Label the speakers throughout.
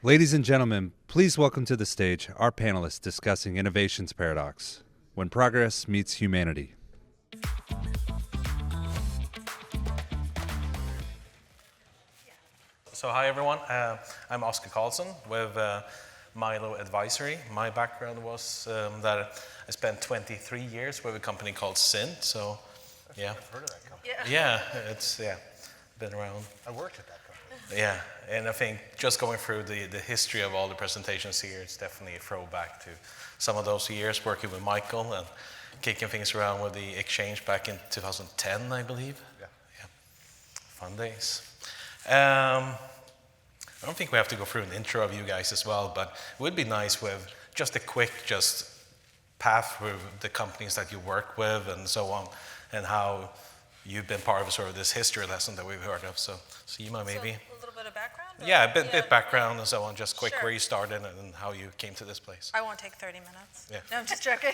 Speaker 1: Ladies and gentlemen, please welcome to the stage our panelists discussing innovation's paradox, when progress meets humanity.
Speaker 2: So hi everyone, I'm Oscar Carlson with Milo Advisory. My background was that I spent 23 years with a company called Sint. So yeah,
Speaker 3: I've heard of that company.
Speaker 2: yeah, it's been around.
Speaker 3: I worked at that company.
Speaker 2: Yeah, and I think just going through the history of all the presentations here, it's definitely a throwback to some of those years working with Michael and kicking things around with the exchange back in 2010, I believe.
Speaker 3: Yeah.
Speaker 2: Fun days. I don't think we have to go through an intro of you guys as well, but it would be nice with just a quick path through the companies that you work with and so on, and how you've been part of sort of this history lesson that we've heard of. So Seema, maybe?
Speaker 4: So a little bit of background?
Speaker 2: Yeah, a bit background and so on, just quick
Speaker 4: Sure.
Speaker 2: where you started and how you came to this place.
Speaker 4: I won't take 30 minutes.
Speaker 2: Yeah.
Speaker 4: No, I'm just joking.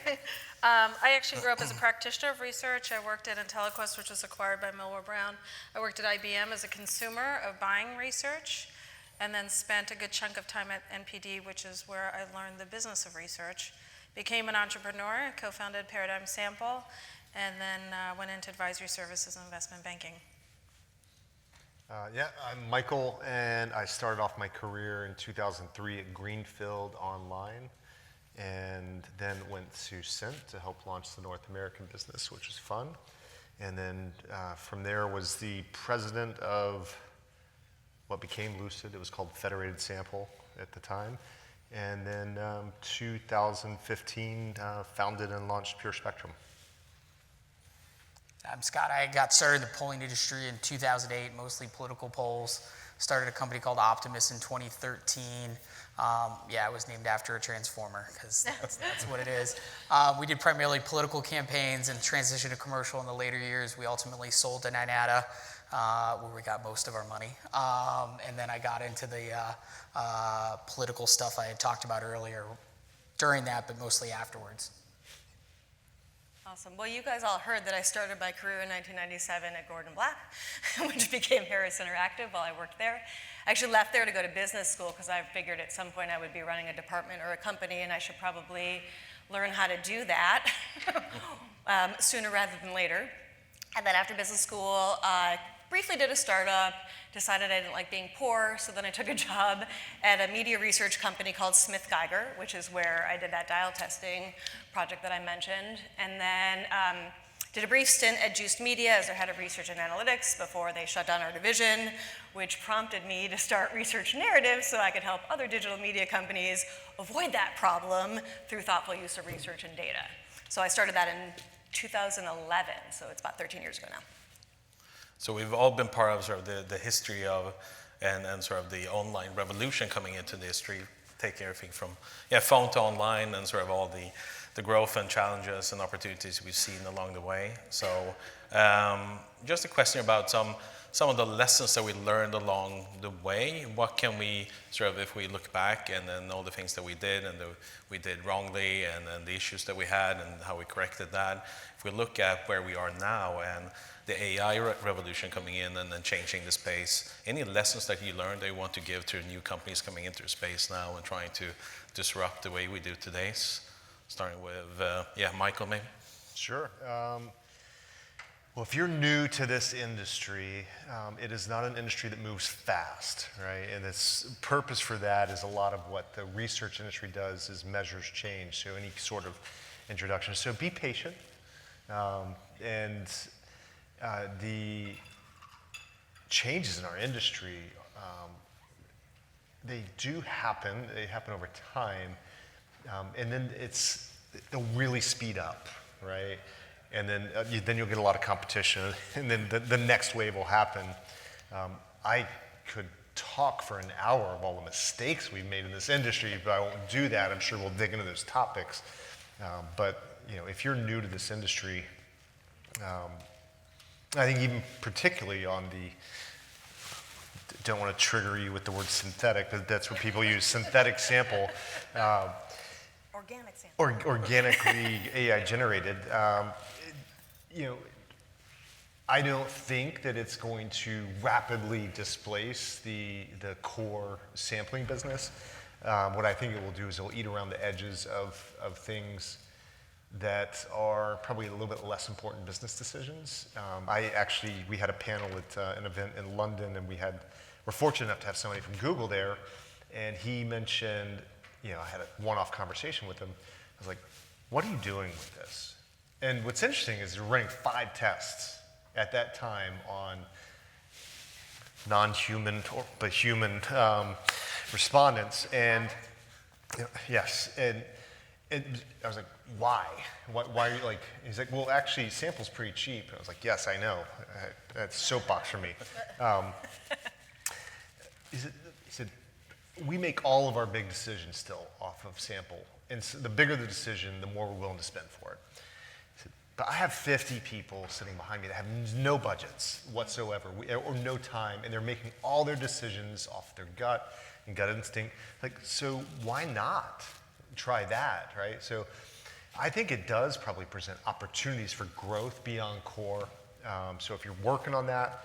Speaker 4: I actually grew up as a practitioner of research. I worked at IntelliQuest, which was acquired by Millward Brown. I worked at IBM as a consumer of buying research, and then spent a good chunk of time at NPD, which is where I learned the business of research. Became an entrepreneur, co-founded Paradigm Sample, and then went into advisory services and investment banking.
Speaker 3: I'm Michael, and I started off my career in 2003 at Greenfield Online, and then went to Sint to help launch the North American business, which was fun. And then from there was the president of what became Lucid. It was called Federated Sample at the time. And then 2015 founded and launched Pure Spectrum.
Speaker 5: I'm Scott. I got started in the polling industry in 2008, mostly political polls. Started a company called Optimus in 2013. It was named after a transformer, because that's what it is. We did primarily political campaigns and transitioned to commercial in the later years. We ultimately sold to Ninata, where we got most of our money. And then I got into the political stuff I had talked about earlier during that, but mostly afterwards.
Speaker 6: Awesome. Well, you guys all heard that I started my career in 1997 at Gordon Black, which became Harris Interactive while I worked there. I actually left there to go to business school because I figured at some point I would be running a department or a company, and I should probably learn how to do that sooner rather than later. And then after business school, I briefly did a startup, decided I didn't like being poor, so then I took a job at a media research company called Smith Geiger, which is where I did that dial testing project that I mentioned. And then did a brief stint at Juiced Media as their head of research and analytics before they shut down our division, which prompted me to start Research Narrative so I could help other digital media companies avoid that problem through thoughtful use of research and data. So I started that in 2011, so it's about 13 years ago now.
Speaker 2: So we've all been part of sort of the history of and sort of the online revolution coming into the history, taking everything from phone to online and sort of all the growth and challenges and opportunities we've seen along the way. So just a question about some of the lessons that we learned along the way. What can we sort of, if we look back and then all the things that we did and we did wrongly and the issues that we had and how we corrected that, if we look at where we are now and the AI revolution coming in and then changing the space, any lessons that you learned that you want to give to new companies coming into the space now and trying to disrupt the way we do today? Starting with, Michael, maybe?
Speaker 3: Sure. Well, if you're new to this industry, it is not an industry that moves fast, right? And its purpose for that is a lot of what the research industry does is measures change, so any sort of introduction. So be patient, and the changes in our industry, they do happen. They happen over time, and then they'll really speed up, right? And then you'll get a lot of competition, and then the next wave will happen. I could talk for an hour of all the mistakes we've made in this industry, but I won't do that. I'm sure we'll dig into those topics. But if you're new to this industry, I think even particularly on don't want to trigger you with the word synthetic, but that's what people use, synthetic sample.
Speaker 6: Organic sample.
Speaker 3: Organically AI generated. I don't think that it's going to rapidly displace the core sampling business. What I think it will do is it will eat around the edges of things that are probably a little bit less important business decisions. We had a panel at an event in London, and we're fortunate enough to have somebody from Google there, and he mentioned, I had a one-off conversation with him. I was like, what are you doing with this? And what's interesting is they're running 5 tests at that time on non-human but human respondents, and yes, and I was like, why? Why are you like? He's like, well, actually, sample's pretty cheap. And I was like, yes, I know. That's soapbox for me. He said, we make all of our big decisions still off of sample, and so the bigger the decision, the more we're willing to spend for it. He said, but I have 50 people sitting behind me that have no budgets whatsoever, or no time, and they're making all their decisions off their gut and gut instinct. Like, so why not try that, right? So I think it does probably present opportunities for growth beyond core. So if you're working on that,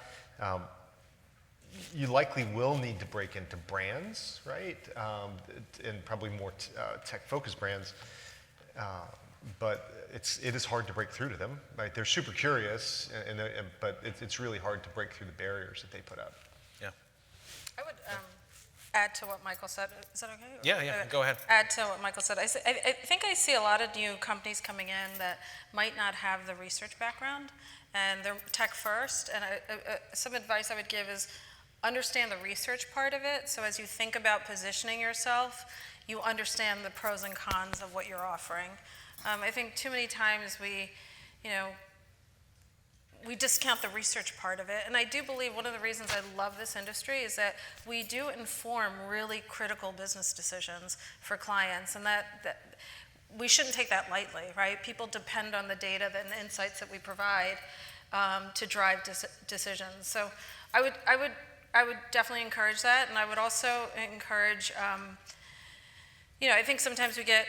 Speaker 3: you likely will need to break into brands, right? And probably more tech-focused brands. But it is hard to break through to them, right? They're super curious, but it's really hard to break through the barriers that they put up.
Speaker 2: Yeah.
Speaker 4: I would add to what Michael said. Is that okay?
Speaker 2: Yeah, go ahead.
Speaker 4: Add to what Michael said. I think I see a lot of new companies coming in that might not have the research background, and they're tech first. And some advice I would give is understand the research part of it. So as you think about positioning yourself, you understand the pros and cons of what you're offering. I think too many times we discount the research part of it. And I do believe one of the reasons I love this industry is that we do inform really critical business decisions for clients, and that we shouldn't take that lightly, right? People depend on the data and the insights that we provide to drive decisions. So I would definitely encourage that, and I would also encourage, I think sometimes we get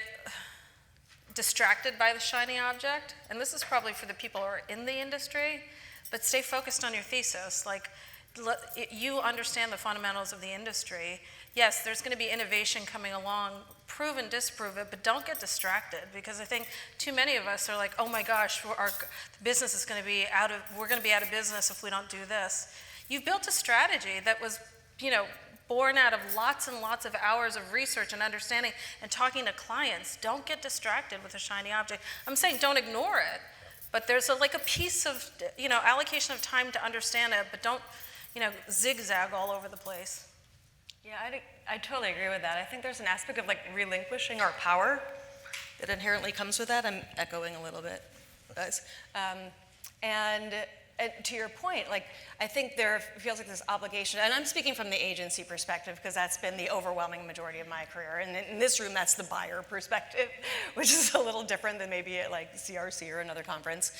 Speaker 4: distracted by the shiny object, and this is probably for the people who are in the industry, but stay focused on your thesis. Like, you understand the fundamentals of the industry. Yes, there's going to be innovation coming along, prove and disprove it, but don't get distracted, because I think too many of us are like, oh my gosh, the business is going to be we're going to be out of business if we don't do this. You've built a strategy that was, born out of lots and lots of hours of research and understanding and talking to clients. Don't get distracted with a shiny object. I'm saying don't ignore it, but there's a piece of, allocation of time to understand it, but don't, zigzag all over the place.
Speaker 6: Yeah, I totally agree with that. I think there's an aspect of relinquishing our power that inherently comes with that. I'm echoing a little bit, guys. And to your point, I think there feels like this obligation, and I'm speaking from the agency perspective because that's been the overwhelming majority of my career. And in this room, that's the buyer perspective, which is a little different than maybe at CRC or another conference.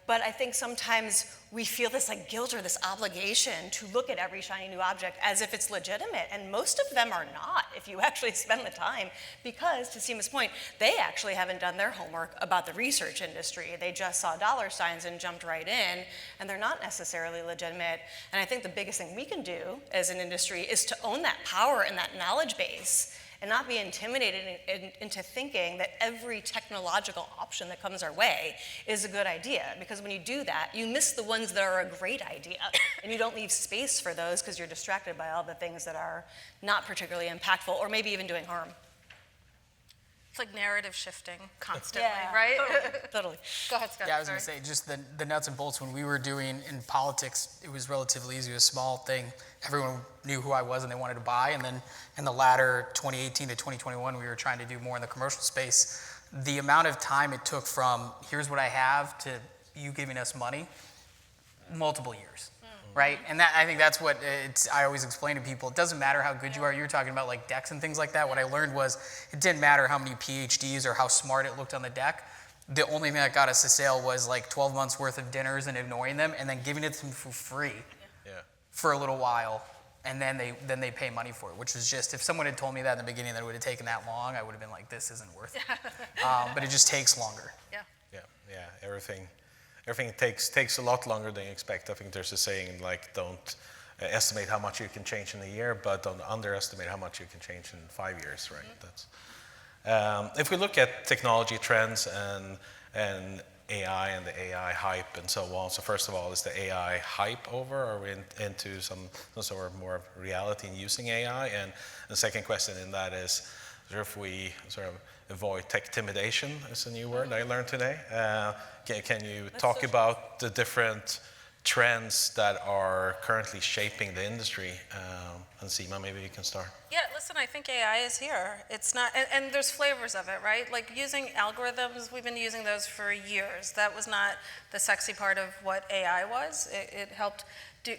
Speaker 6: But I think sometimes we feel this guilt or this obligation to look at every shiny new object as if it's legitimate, and most of them are not if you actually spend the time, because to Seema's point, they actually haven't done their homework about the research industry. They just saw dollar signs and jumped right in, and they're not necessarily legitimate. And I think the biggest thing we can do as an industry is to own that power and that knowledge base, and not be intimidated into thinking that every technological option that comes our way is a good idea. Because when you do that, you miss the ones that are a great idea, and you don't leave space for those because you're distracted by all the things that are not particularly impactful or maybe even doing harm.
Speaker 4: It's like narrative shifting constantly, right?
Speaker 6: Totally.
Speaker 4: Go ahead, Scott.
Speaker 5: Yeah, I was going to say, just the nuts and bolts. When we were doing in politics, it was relatively easy, a small thing. Everyone knew who I was and they wanted to buy. And then in the latter 2018 to 2021, we were trying to do more in the commercial space. The amount of time it took from here's what I have to you giving us money, multiple years. Right, and I think that's what I always explain to people. It doesn't matter how good you are. You were talking about decks and things like that. What I learned was it didn't matter how many PhDs or how smart it looked on the deck. The only thing that got us to sale was 12 months worth of dinners and ignoring them, and then giving it to them for free for a little while, and then they pay money for it. Which was just, if someone had told me that in the beginning that it would have taken that long, I would have been like, this isn't worth it. But it just takes longer.
Speaker 2: Yeah, everything. everything takes a lot longer than you expect. I think there's a saying like, don't estimate how much you can change in a year, but don't underestimate how much you can change in 5 years, right? That's, if we look at technology trends and AI and the AI hype and so on, so first of all, is the AI hype over? Are we into some sort of more reality in using AI? And the second question in that is, if we sort of avoid tech intimidation, is a new word I learned today. Can you talk about the different trends that are currently shaping the industry? And Seema, maybe you can start.
Speaker 4: Yeah, listen, I think AI is here. It's not, and there's flavors of it, right? Like using algorithms, we've been using those for years. That was not the sexy part of what AI was. It helped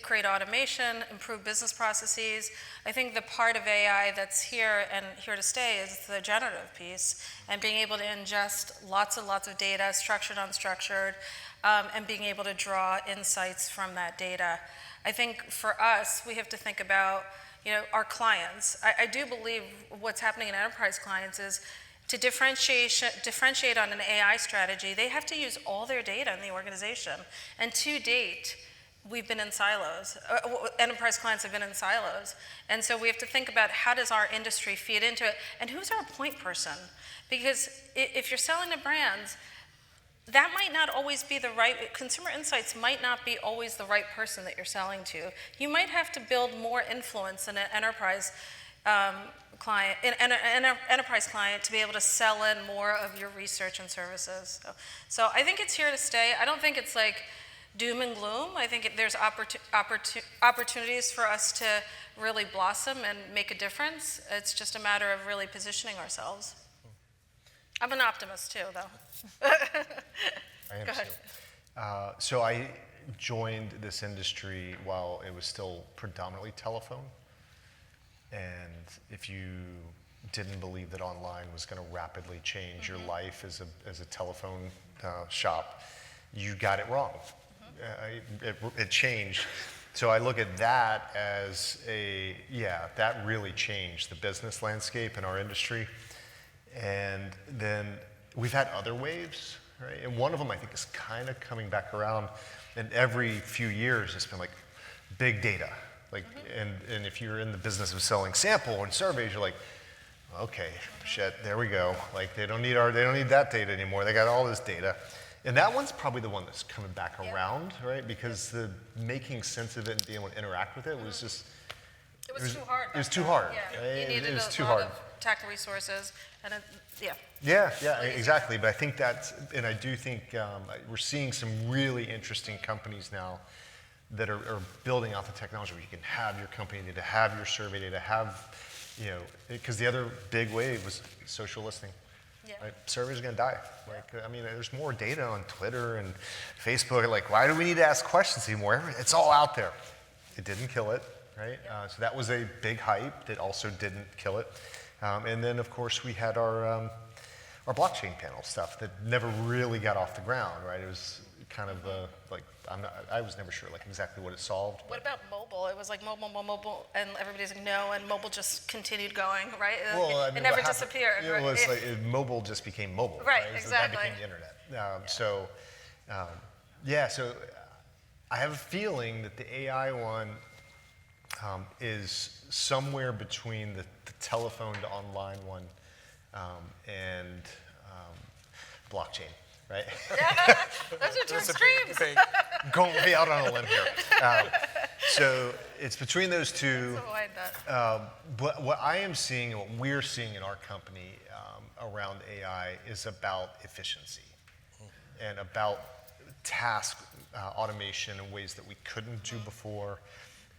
Speaker 4: create automation, improve business processes. I think the part of AI that's here and here to stay is the generative piece, and being able to ingest lots and lots of data, structured, unstructured, and being able to draw insights from that data. I think for us, we have to think about, our clients. I do believe what's happening in enterprise clients is to differentiate on an AI strategy, they have to use all their data in the organization. And to date, we've been in silos. Enterprise clients have been in silos. And so we have to think about how does our industry feed into it, and who's our point person? Because if you're selling to brands, that might not always be the right, consumer insights might not be always the right person that you're selling to. You might have to build more influence in an enterprise client, enterprise client to be able to sell in more of your research and services. So I think it's here to stay. I don't think it's like doom and gloom. I think there's opportunities for us to really blossom and make a difference. It's just a matter of really positioning ourselves. I'm an optimist too, though.
Speaker 3: I am too. So I joined this industry while it was still predominantly telephone. And if you didn't believe that online was going to rapidly change your life as a telephone shop, you got it wrong. It changed. So I look at that as that really changed the business landscape in our industry. And then we've had other waves, right? And one of them I think is kind of coming back around. And every few years it's been like big data. Like, and if you're in the business of selling sample and surveys, you're like, okay, shit, there we go. Like they don't need that data anymore. They got all this data. And that one's probably the one that's coming back around, right? Because the making sense of it and being able to interact with it was just...
Speaker 4: It was too hard.
Speaker 3: It was too hard.
Speaker 4: Yeah.
Speaker 3: Right?
Speaker 4: You needed
Speaker 3: it was
Speaker 4: a
Speaker 3: too
Speaker 4: lot
Speaker 3: hard.
Speaker 4: of tech resources, and
Speaker 3: Yeah, exactly. But I think and I do think we're seeing some really interesting companies now that are building out the technology where you can have your company data, have your survey data, have, because the other big wave was social listening. Yeah. Right? Surveys are going to die. Like, I mean, there's more data on Twitter and Facebook. Like, why do we need to ask questions anymore? It's all out there. It didn't kill it, right? Yeah. So that was a big hype that also didn't kill it. And then, of course, we had our blockchain panel stuff that never really got off the ground, right? It was kind of I was never sure exactly what it solved.
Speaker 4: What about mobile? It was like mobile, and everybody's like, no, and mobile just continued going, right?
Speaker 3: Well, I mean,
Speaker 4: it never disappeared.
Speaker 3: It was like mobile just became mobile.
Speaker 4: Right,
Speaker 3: So
Speaker 4: exactly.
Speaker 3: that became the internet. So I have a feeling that the AI one is somewhere between the telephone to online one and blockchain. Right?
Speaker 4: Those are two extremes.
Speaker 3: Going way out on a limb here. So it's between those two. But what I am seeing and what we're seeing in our company around AI is about efficiency and about task automation in ways that we couldn't do before.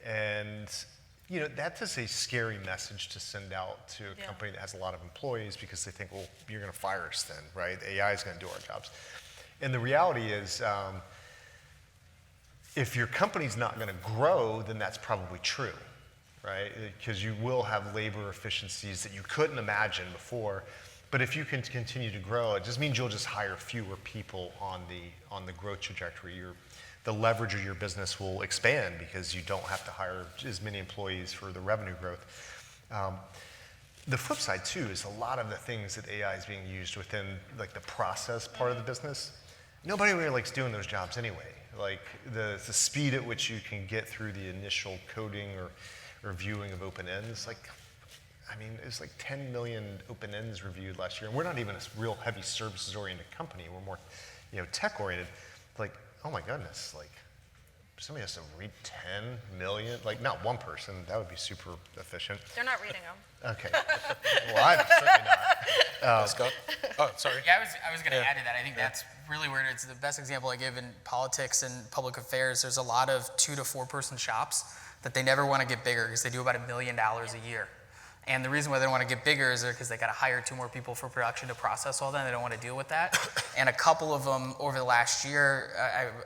Speaker 3: And that is a scary message to send out to a company that has a lot of employees because they think, well, you're going to fire us then, right? AI is going to do our jobs. And the reality is, if your company's not going to grow, then that's probably true, right? Because you will have labor efficiencies that you couldn't imagine before. But if you can continue to grow, it just means you'll just hire fewer people on the growth trajectory. The leverage of your business will expand because you don't have to hire as many employees for the revenue growth. The flip side too is a lot of the things that AI is being used within the process part of the business. nobody really likes doing those jobs anyway. Like the speed at which you can get through the initial coding or viewing of open ends, like, I mean, it's like 10 million open ends reviewed last year, and we're not even a real heavy services-oriented company. We're more, tech-oriented. Like, oh my goodness, like, somebody has to read 10 million, like not one person, that would be super efficient.
Speaker 4: They're not reading them.
Speaker 3: Okay. Well, I'm certainly not.
Speaker 2: Scott? Oh, sorry.
Speaker 5: Yeah, I was going to add to that. I think that's really where it's the best example I give in politics and public affairs. There's a lot of 2 to 4 person shops that they never want to get bigger because they do about $1 million a year. And the reason why they don't want to get bigger is because they got to hire 2 more people for production to process all that. They don't want to deal with that. And a couple of them over the last year,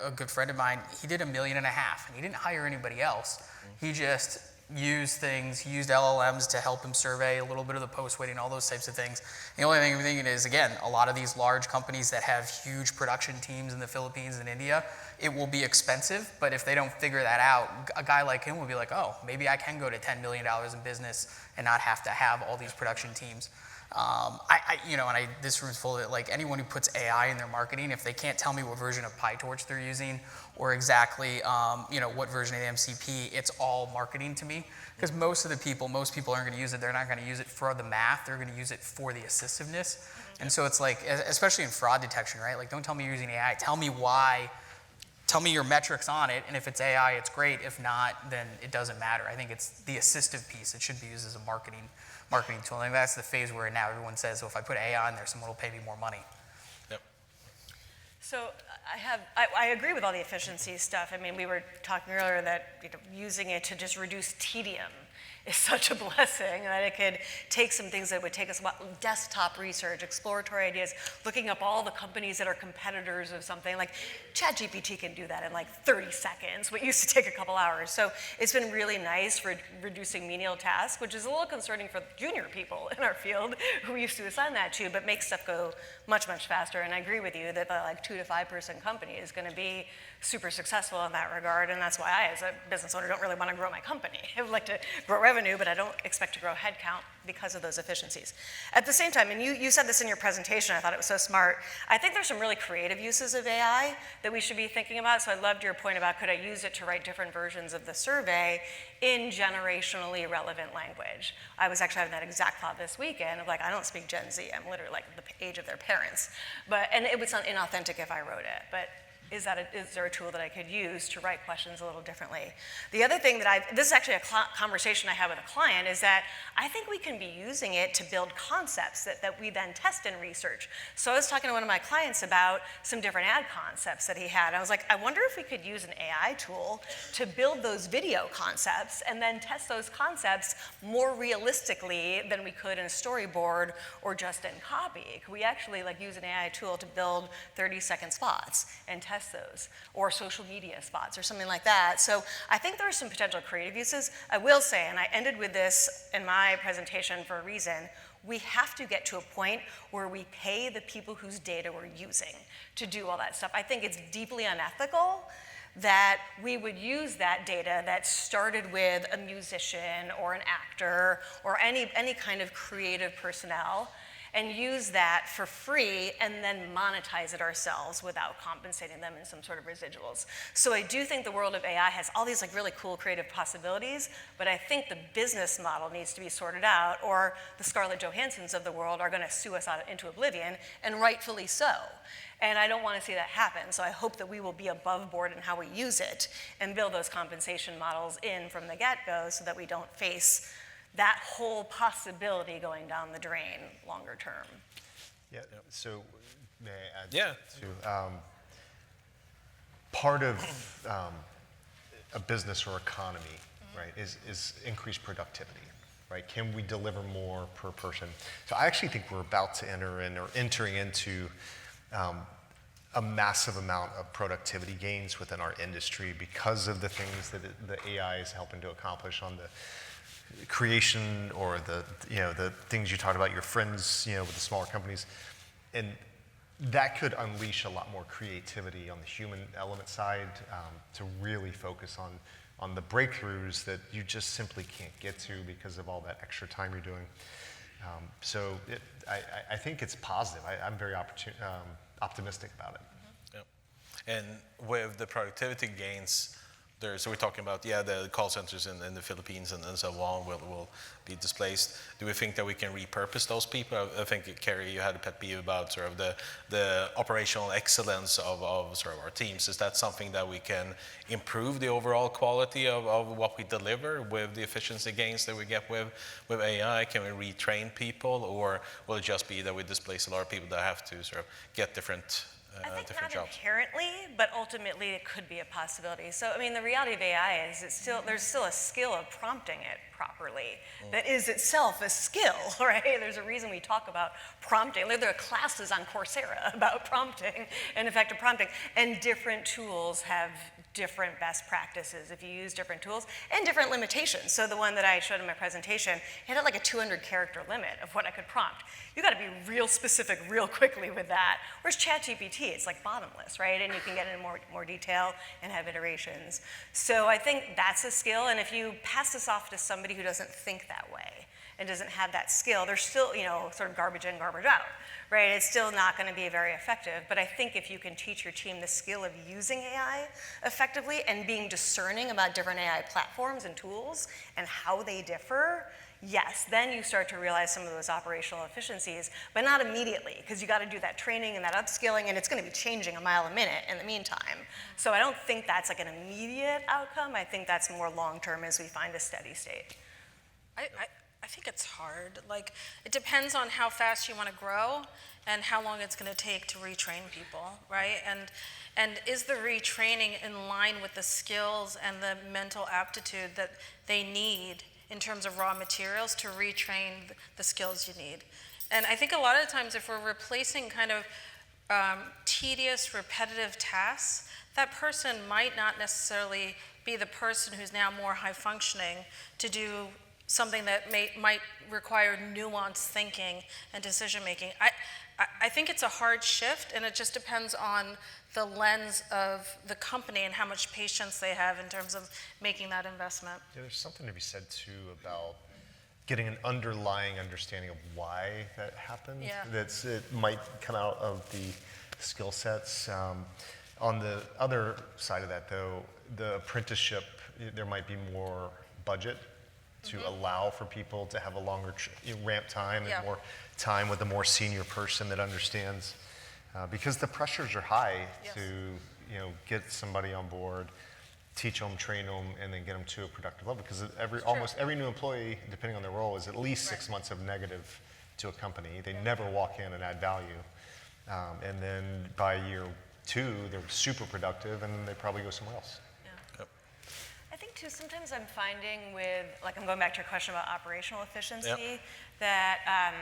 Speaker 5: a good friend of mine, he did $1.5 million, and he didn't hire anybody else. He just used things. He used LLMs to help him survey a little bit of the post weighting, all those types of things. The only thing I'm thinking is, again, a lot of these large companies that have huge production teams in the Philippines and India, it will be expensive, but if they don't figure that out, a guy like him will be like, oh, maybe I can go to $10 million in business and not have to have all these production teams. This room's full of it. Like anyone who puts AI in their marketing, if they can't tell me what version of PyTorch they're using or exactly, what version of the MCP, it's all marketing to me. Because most people aren't going to use it. They're not going to use it for the math. They're going to use it for the assistiveness. And so it's like, especially in fraud detection, right? Like, don't tell me you're using AI. Tell me why. Tell me your metrics on it, and if it's AI, it's great. If not, then it doesn't matter. I think it's the assistive piece. It should be used as a marketing tool. I think that's the phase we're in now. Everyone says, so if I put AI in there, someone will pay me more money.
Speaker 2: Yep.
Speaker 6: So I agree with all the efficiency stuff. I mean, we were talking earlier that using it to just reduce tedium is such a blessing, that it could take some things that would take us desktop research, exploratory ideas, looking up all the companies that are competitors of something. Like ChatGPT can do that in like 30 seconds, what used to take a couple hours. So it's been really nice for reducing menial tasks, which is a little concerning for junior people in our field who we used to assign that to, but makes stuff go much, much faster. And I agree with you that the like 2 to 5 person company is going to be super successful in that regard, and that's why I, as a business owner, don't really want to grow my company. I would like to grow revenue, but I don't expect to grow headcount because of those efficiencies. At the same time, and you said this in your presentation, I thought it was so smart, I think there's some really creative uses of AI that we should be thinking about, so I loved your point about could I use it to write different versions of the survey in generationally relevant language. I was actually having that exact thought this weekend of like, I don't speak Gen Z, I'm literally like the age of their parents, and it would sound inauthentic if I wrote it, but is there a tool that I could use to write questions a little differently? The other thing this is actually a conversation I had with a client, is that I think we can be using it to build concepts that we then test in research. So I was talking to one of my clients about some different ad concepts that he had. I was like, I wonder if we could use an AI tool to build those video concepts and then test those concepts more realistically than we could in a storyboard or just in copy. Could we actually use an AI tool to build 30-second spots and test those, or social media spots or something like that? So I think there are some potential creative uses. I will say, and I ended with this in my presentation for a reason, we have to get to a point where we pay the people whose data we're using to do all that stuff. I think it's deeply unethical that we would use that data that started with a musician or an actor or any kind of creative personnel and use that for free and then monetize it ourselves without compensating them in some sort of residuals. So I do think the world of AI has all these really cool creative possibilities, but I think the business model needs to be sorted out, or the Scarlett Johanssons of the world are going to sue us out into oblivion, and rightfully so. And I don't want to see that happen, so I hope that we will be above board in how we use it and build those compensation models in from the get-go so that we don't face that whole possibility going down the drain longer term.
Speaker 3: Yeah, so may I add
Speaker 2: Yeah.
Speaker 3: to part of a business or economy, right, is increased productivity, right? Can we deliver more per person? So I actually think we're about to entering into a massive amount of productivity gains within our industry because of the things that the AI is helping to accomplish on the creation, or the things you talked about, your friends, with the smaller companies, and that could unleash a lot more creativity on the human element side, to really focus on the breakthroughs that you just simply can't get to because of all that extra time you're doing. I think it's positive. I'm very optimistic about it.
Speaker 2: Yep. And with the productivity gains, so we're talking about, the call centers in the Philippines and so on will be displaced. Do we think that we can repurpose those people? I think, Kerry, you had a pet peeve about sort of the operational excellence of sort of our teams. Is that something that we can improve the overall quality of what we deliver with the efficiency gains that we get with AI? Can we retrain people, or will it just be that we displace a lot of people that have to sort of get different
Speaker 6: I think
Speaker 2: different
Speaker 6: not
Speaker 2: jobs?
Speaker 6: inherently, but ultimately it could be a possibility. So, I mean, the reality of AI is there's still a skill of prompting it properly that is itself a skill, right? There's a reason we talk about prompting. There are classes on Coursera about prompting and effective prompting, and different tools have different best practices if you use different tools and different limitations. So the one that I showed in my presentation, it had like a 200 character limit of what I could prompt. You gotta be real specific real quickly with that. Whereas ChatGPT, it's like bottomless, right? And you can get into more detail and have iterations. So I think that's a skill, and if you pass this off to somebody who doesn't think that way and doesn't have that skill, they're still, sort of garbage in, garbage out, right? It's still not going to be very effective. But I think if you can teach your team the skill of using AI effectively and being discerning about different AI platforms and tools and how they differ, yes, then you start to realize some of those operational efficiencies, but not immediately, because you got to do that training and that upskilling, and it's going to be changing a mile a minute in the meantime. So I don't think that's like an immediate outcome. I think that's more long-term as we find a steady state.
Speaker 4: I think it's hard. Like, it depends on how fast you want to grow and how long it's going to take to retrain people, right? And is the retraining in line with the skills and the mental aptitude that they need in terms of raw materials to retrain the skills you need? And I think a lot of times if we're replacing kind of tedious, repetitive tasks, that person might not necessarily be the person who's now more high functioning to do something that might require nuanced thinking and decision making. I think it's a hard shift, and it just depends on the lens of the company and how much patience they have in terms of making that investment.
Speaker 3: Yeah, there's something to be said too about getting an underlying understanding of why that happens.
Speaker 4: Yeah.
Speaker 3: It might come out of the skill sets. On the other side of that, though, the apprenticeship, there might be more budget to allow for people to have a longer ramp time and more time with a more senior person that understands, because the pressures are high to get somebody on board, teach them, train them, and then get them to a productive level. Because almost every new employee, depending on their role, is at least 6 months of negative to a company. They never walk in and add value, and then by year 2, they're super productive, and they probably go somewhere else.
Speaker 6: I think too, sometimes I'm finding with, like, I'm going back to your question about operational efficiency, that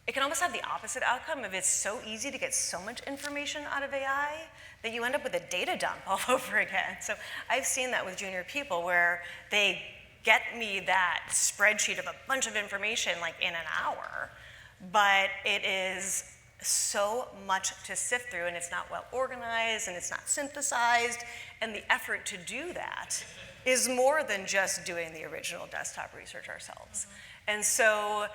Speaker 6: it can almost have the opposite outcome if it's so easy to get so much information out of AI that you end up with a data dump all over again. So I've seen that with junior people where they get me that spreadsheet of a bunch of information like in an hour, but it is so much to sift through, and it's not well organized, and it's not synthesized, and the effort to do that is more than just doing the original desktop research ourselves. And so,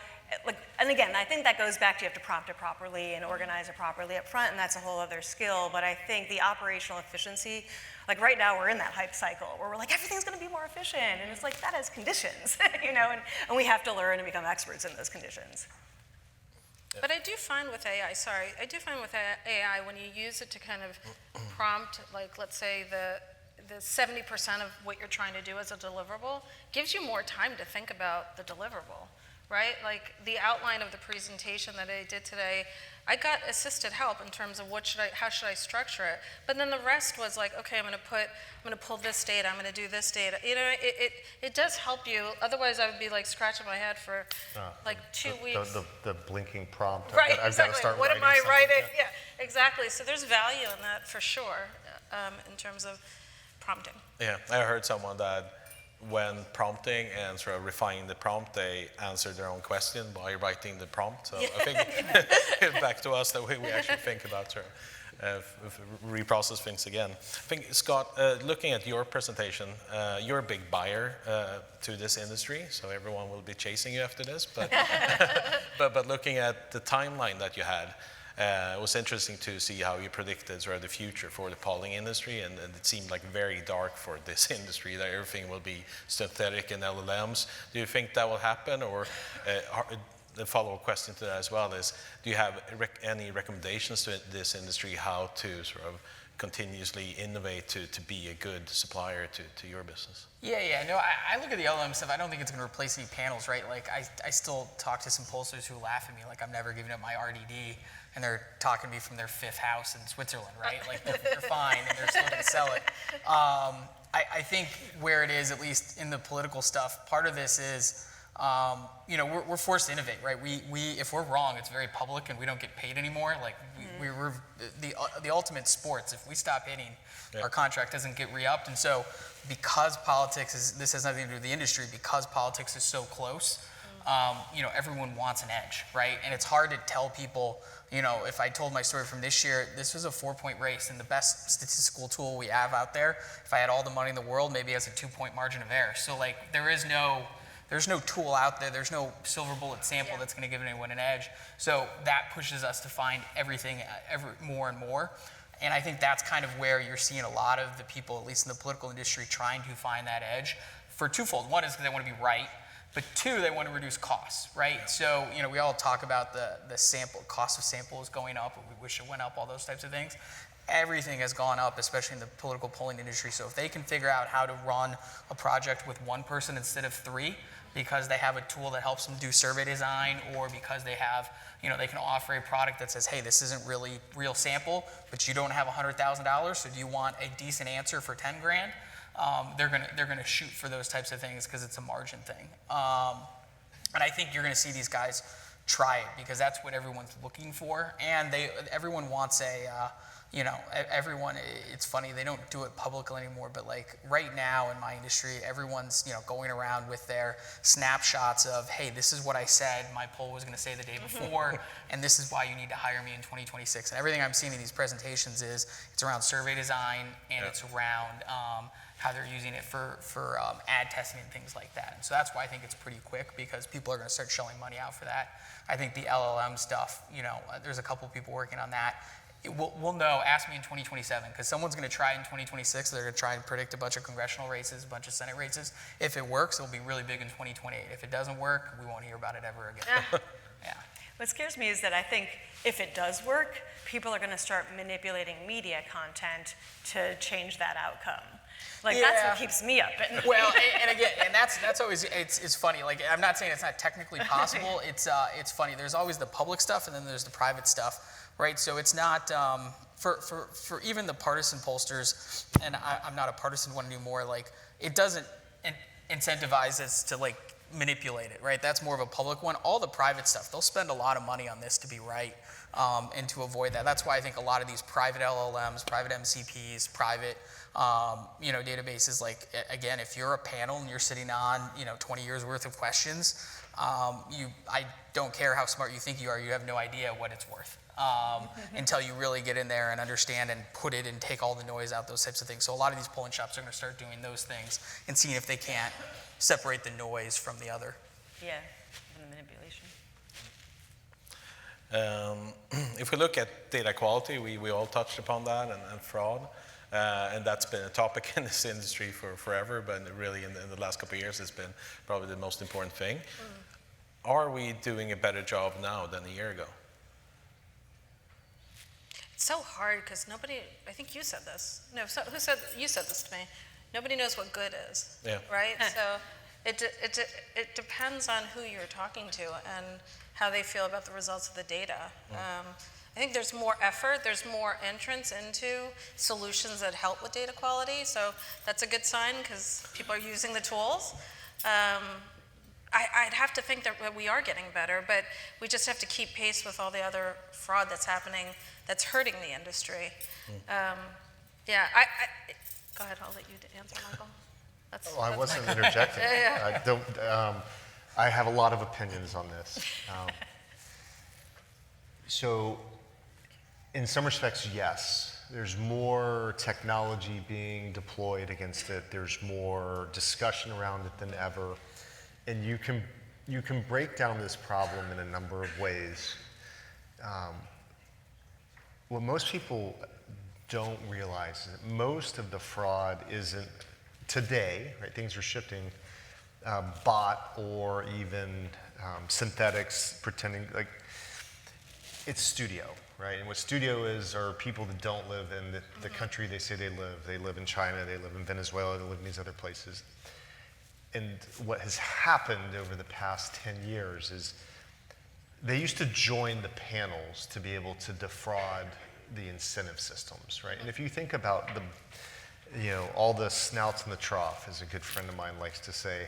Speaker 6: and again, I think that goes back to you have to prompt it properly and organize it properly up front, and that's a whole other skill. But I think the operational efficiency, like right now we're in that hype cycle where we're like, everything's going to be more efficient, and it's like that has conditions, and we have to learn and become experts in those conditions.
Speaker 4: But I do find with AI, when you use it to kind of prompt, like let's say the 70% of what you're trying to do as a deliverable, gives you more time to think about the deliverable, right? Like the outline of the presentation that I did today, I got assisted help in terms of how should I structure it. But then the rest was like, okay, I'm gonna pull this data, I'm gonna do this data. It does help you. Otherwise, I would be like scratching my head for like 2 weeks.
Speaker 3: The blinking prompt.
Speaker 4: Right,
Speaker 3: I've
Speaker 4: exactly.
Speaker 3: got to start
Speaker 4: what am I
Speaker 3: something.
Speaker 4: writing? Yeah, exactly. So there's value in that for sure, in terms of prompting.
Speaker 2: Yeah, I heard someone that when prompting and sort of refining the prompt, they answer their own question by writing the prompt. So I think back to us that we actually think about sort of reprocess things again. I think, Scott, looking at your presentation, you're a big buyer to this industry, so everyone will be chasing you after this. But but looking at the timeline that you had, It was interesting to see how you predicted sort of the future for the polling industry, and it seemed like very dark for this industry, that everything will be synthetic and LLMs. Do you think that will happen, or the follow-up question to that as well is, do you have any recommendations to this industry how to sort of continuously innovate to be a good supplier to your business?
Speaker 5: Yeah, no, I look at the LLM stuff. I don't think it's going to replace any panels, right? Like, I still talk to some pollsters who laugh at me, like I'm never giving up my RDD, and they're talking to me from their 5th house in Switzerland, right? Like, they're fine, and they're still going to sell it. I think where it is, at least in the political stuff, part of this is, you know, we're forced to innovate, right? We if we're wrong, it's very public, and we don't get paid anymore. Like, we're the ultimate sports. If we stop hitting, our contract doesn't get re-upped. And so, because politics is, this has nothing to do with the industry, because politics is so close, you know, everyone wants an edge, right? And it's hard to tell people, you know, if I told my story from this year, this was a 4-point race, and the best statistical tool we have out there, if I had all the money in the world, maybe it has a 2-point margin of error. So, like, there's no tool out there, there's no silver bullet sample that's going to give anyone an edge. So that pushes us to find everything more and more. And I think that's kind of where you're seeing a lot of the people, at least in the political industry, trying to find that edge for twofold. One is because they want to be right, but 2, they want to reduce costs, right? Yeah. So, you know, we all talk about the cost of samples going up, or we wish it went up, all those types of things. Everything has gone up, especially in the political polling industry. So if they can figure out how to run a project with 1 person instead of 3, because they have a tool that helps them do survey design, or because they have, you know, they can offer a product that says, hey, this isn't really real sample, but you don't have $100,000, so do you want a decent answer for 10 grand? They're gonna shoot for those types of things because it's a margin thing. And I think you're gonna see these guys try it because that's what everyone's looking for, and everyone wants you know, everyone, it's funny, they don't do it publicly anymore, but like right now in my industry, everyone's, you know, going around with their snapshots of, hey, this is what I said my poll was going to say the day before, and this is why you need to hire me in 2026. And everything I'm seeing in these presentations is, it's around survey design, and it's around how they're using it for ad testing and things like that. And so that's why I think it's pretty quick, because people are going to start shelling money out for that. I think the LLM stuff, you know, there's a couple people working on that. We'll know, ask me in 2027, because someone's going to try in 2026. They're going to try and predict a bunch of congressional races, a bunch of Senate races. If it works, it'll be really big in 2028. If it doesn't work, we won't hear about it ever again. Yeah.
Speaker 6: What scares me is that I think if it does work, people are going to start manipulating media content to change that outcome. Like, that's what keeps me up at night.
Speaker 5: Well, and again, and that's always, it's funny. Like, I'm not saying it's not technically possible. It's funny. There's always the public stuff, and then there's the private stuff. Right, so it's not, for even the partisan pollsters, and I'm not a partisan one anymore, like, it doesn't incentivize us to, like, manipulate it, right? That's more of a public one. All the private stuff, they'll spend a lot of money on this to be right, and to avoid that. That's why I think a lot of these private LLMs, private MCPs, private, you know, databases, like, again, if you're a panel and you're sitting on, you know, 20 years worth of questions, I don't care how smart you think you are, you have no idea what it's worth. Until you really get in there and understand and put it and take all the noise out, those types of things. So a lot of these polling shops are going to start doing those things and seeing if they can't separate the noise from the other.
Speaker 6: Yeah, and the manipulation.
Speaker 2: If we look at data quality, we all touched upon that, and fraud. And that's been a topic in this industry for forever, but really in the last couple of years, it's been probably the most important thing. Are we doing a better job now than a year ago?
Speaker 4: It's so hard because nobody, I think you said this. No, you said this to me. Nobody knows what good is, right? So it depends on who you're talking to and how they feel about the results of the data. I think there's more effort, there's more entrance into solutions that help with data quality, so that's a good sign because people are using the tools. I'd have to think that we are getting better, but we just have to keep pace with all the other fraud that's happening that's hurting the industry. Yeah, go ahead, I'll let you answer, Michael.
Speaker 3: I wasn't interjecting. I have a lot of opinions on this. So, in some respects, yes. There's more technology being deployed against it. There's more discussion around it than ever. And you can break down this problem in a number of ways. what most people don't realize is that most of the fraud isn't today, right? Things are shifting, bot or even synthetics pretending like it's studio, right? And what studio is are people that don't live in the country they say they live. They live in China, they live in Venezuela, they live in these other places. And what has happened over the past 10 years is they used to join the panels to be able to defraud the incentive systems, right? And if you think about all the snouts in the trough, as a good friend of mine likes to say,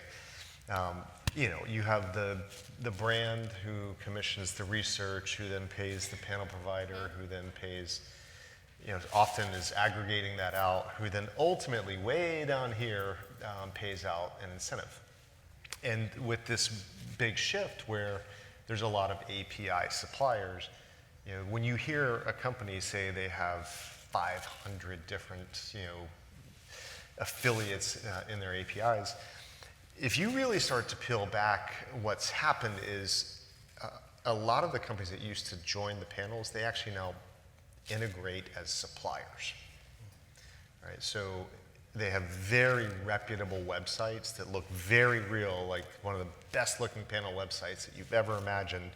Speaker 3: you have the brand who commissions the research, who then pays the panel provider, who then pays, often is aggregating that out, who then ultimately way down here pays out an incentive. And with this big shift where there's a lot of API suppliers, when you hear a company say they have 500 different, affiliates in their APIs, if you really start to peel back, what's happened is a lot of the companies that used to join the panels, they actually now integrate as suppliers, right? So they have very reputable websites that look very real, like one of the best looking panel websites that you've ever imagined.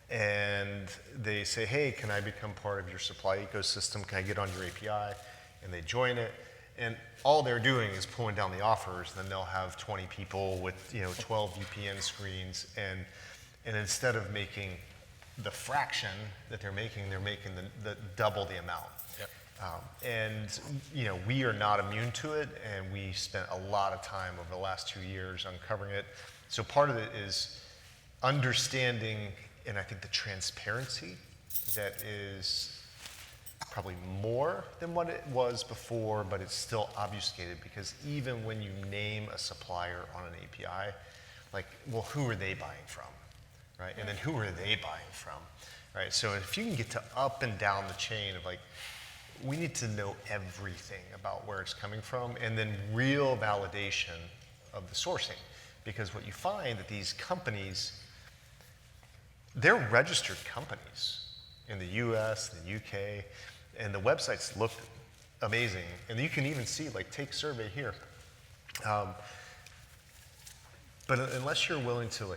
Speaker 3: And they say, hey, can I become part of your supply ecosystem? Can I get on your API? And they join it. And all they're doing is pulling down the offers. Then they'll have 20 people with 12 VPN screens. And instead of making the fraction that they're making the double the amount.
Speaker 2: Yep.
Speaker 3: And we are not immune to it, and we spent a lot of time over the last 2 years uncovering it. So part of it is understanding, and I think the transparency that is probably more than what it was before, but it's still obfuscated, because even when you name a supplier on an API, like, well, who are they buying from, right? And then who are they buying from, right? So if you can get to up and down the chain of like, we need to know everything about where it's coming from, and then real validation of the sourcing. Because what you find that these companies, they're registered companies in the US, the UK, and the websites look amazing. And you can even see, like, take survey here. But unless you're willing to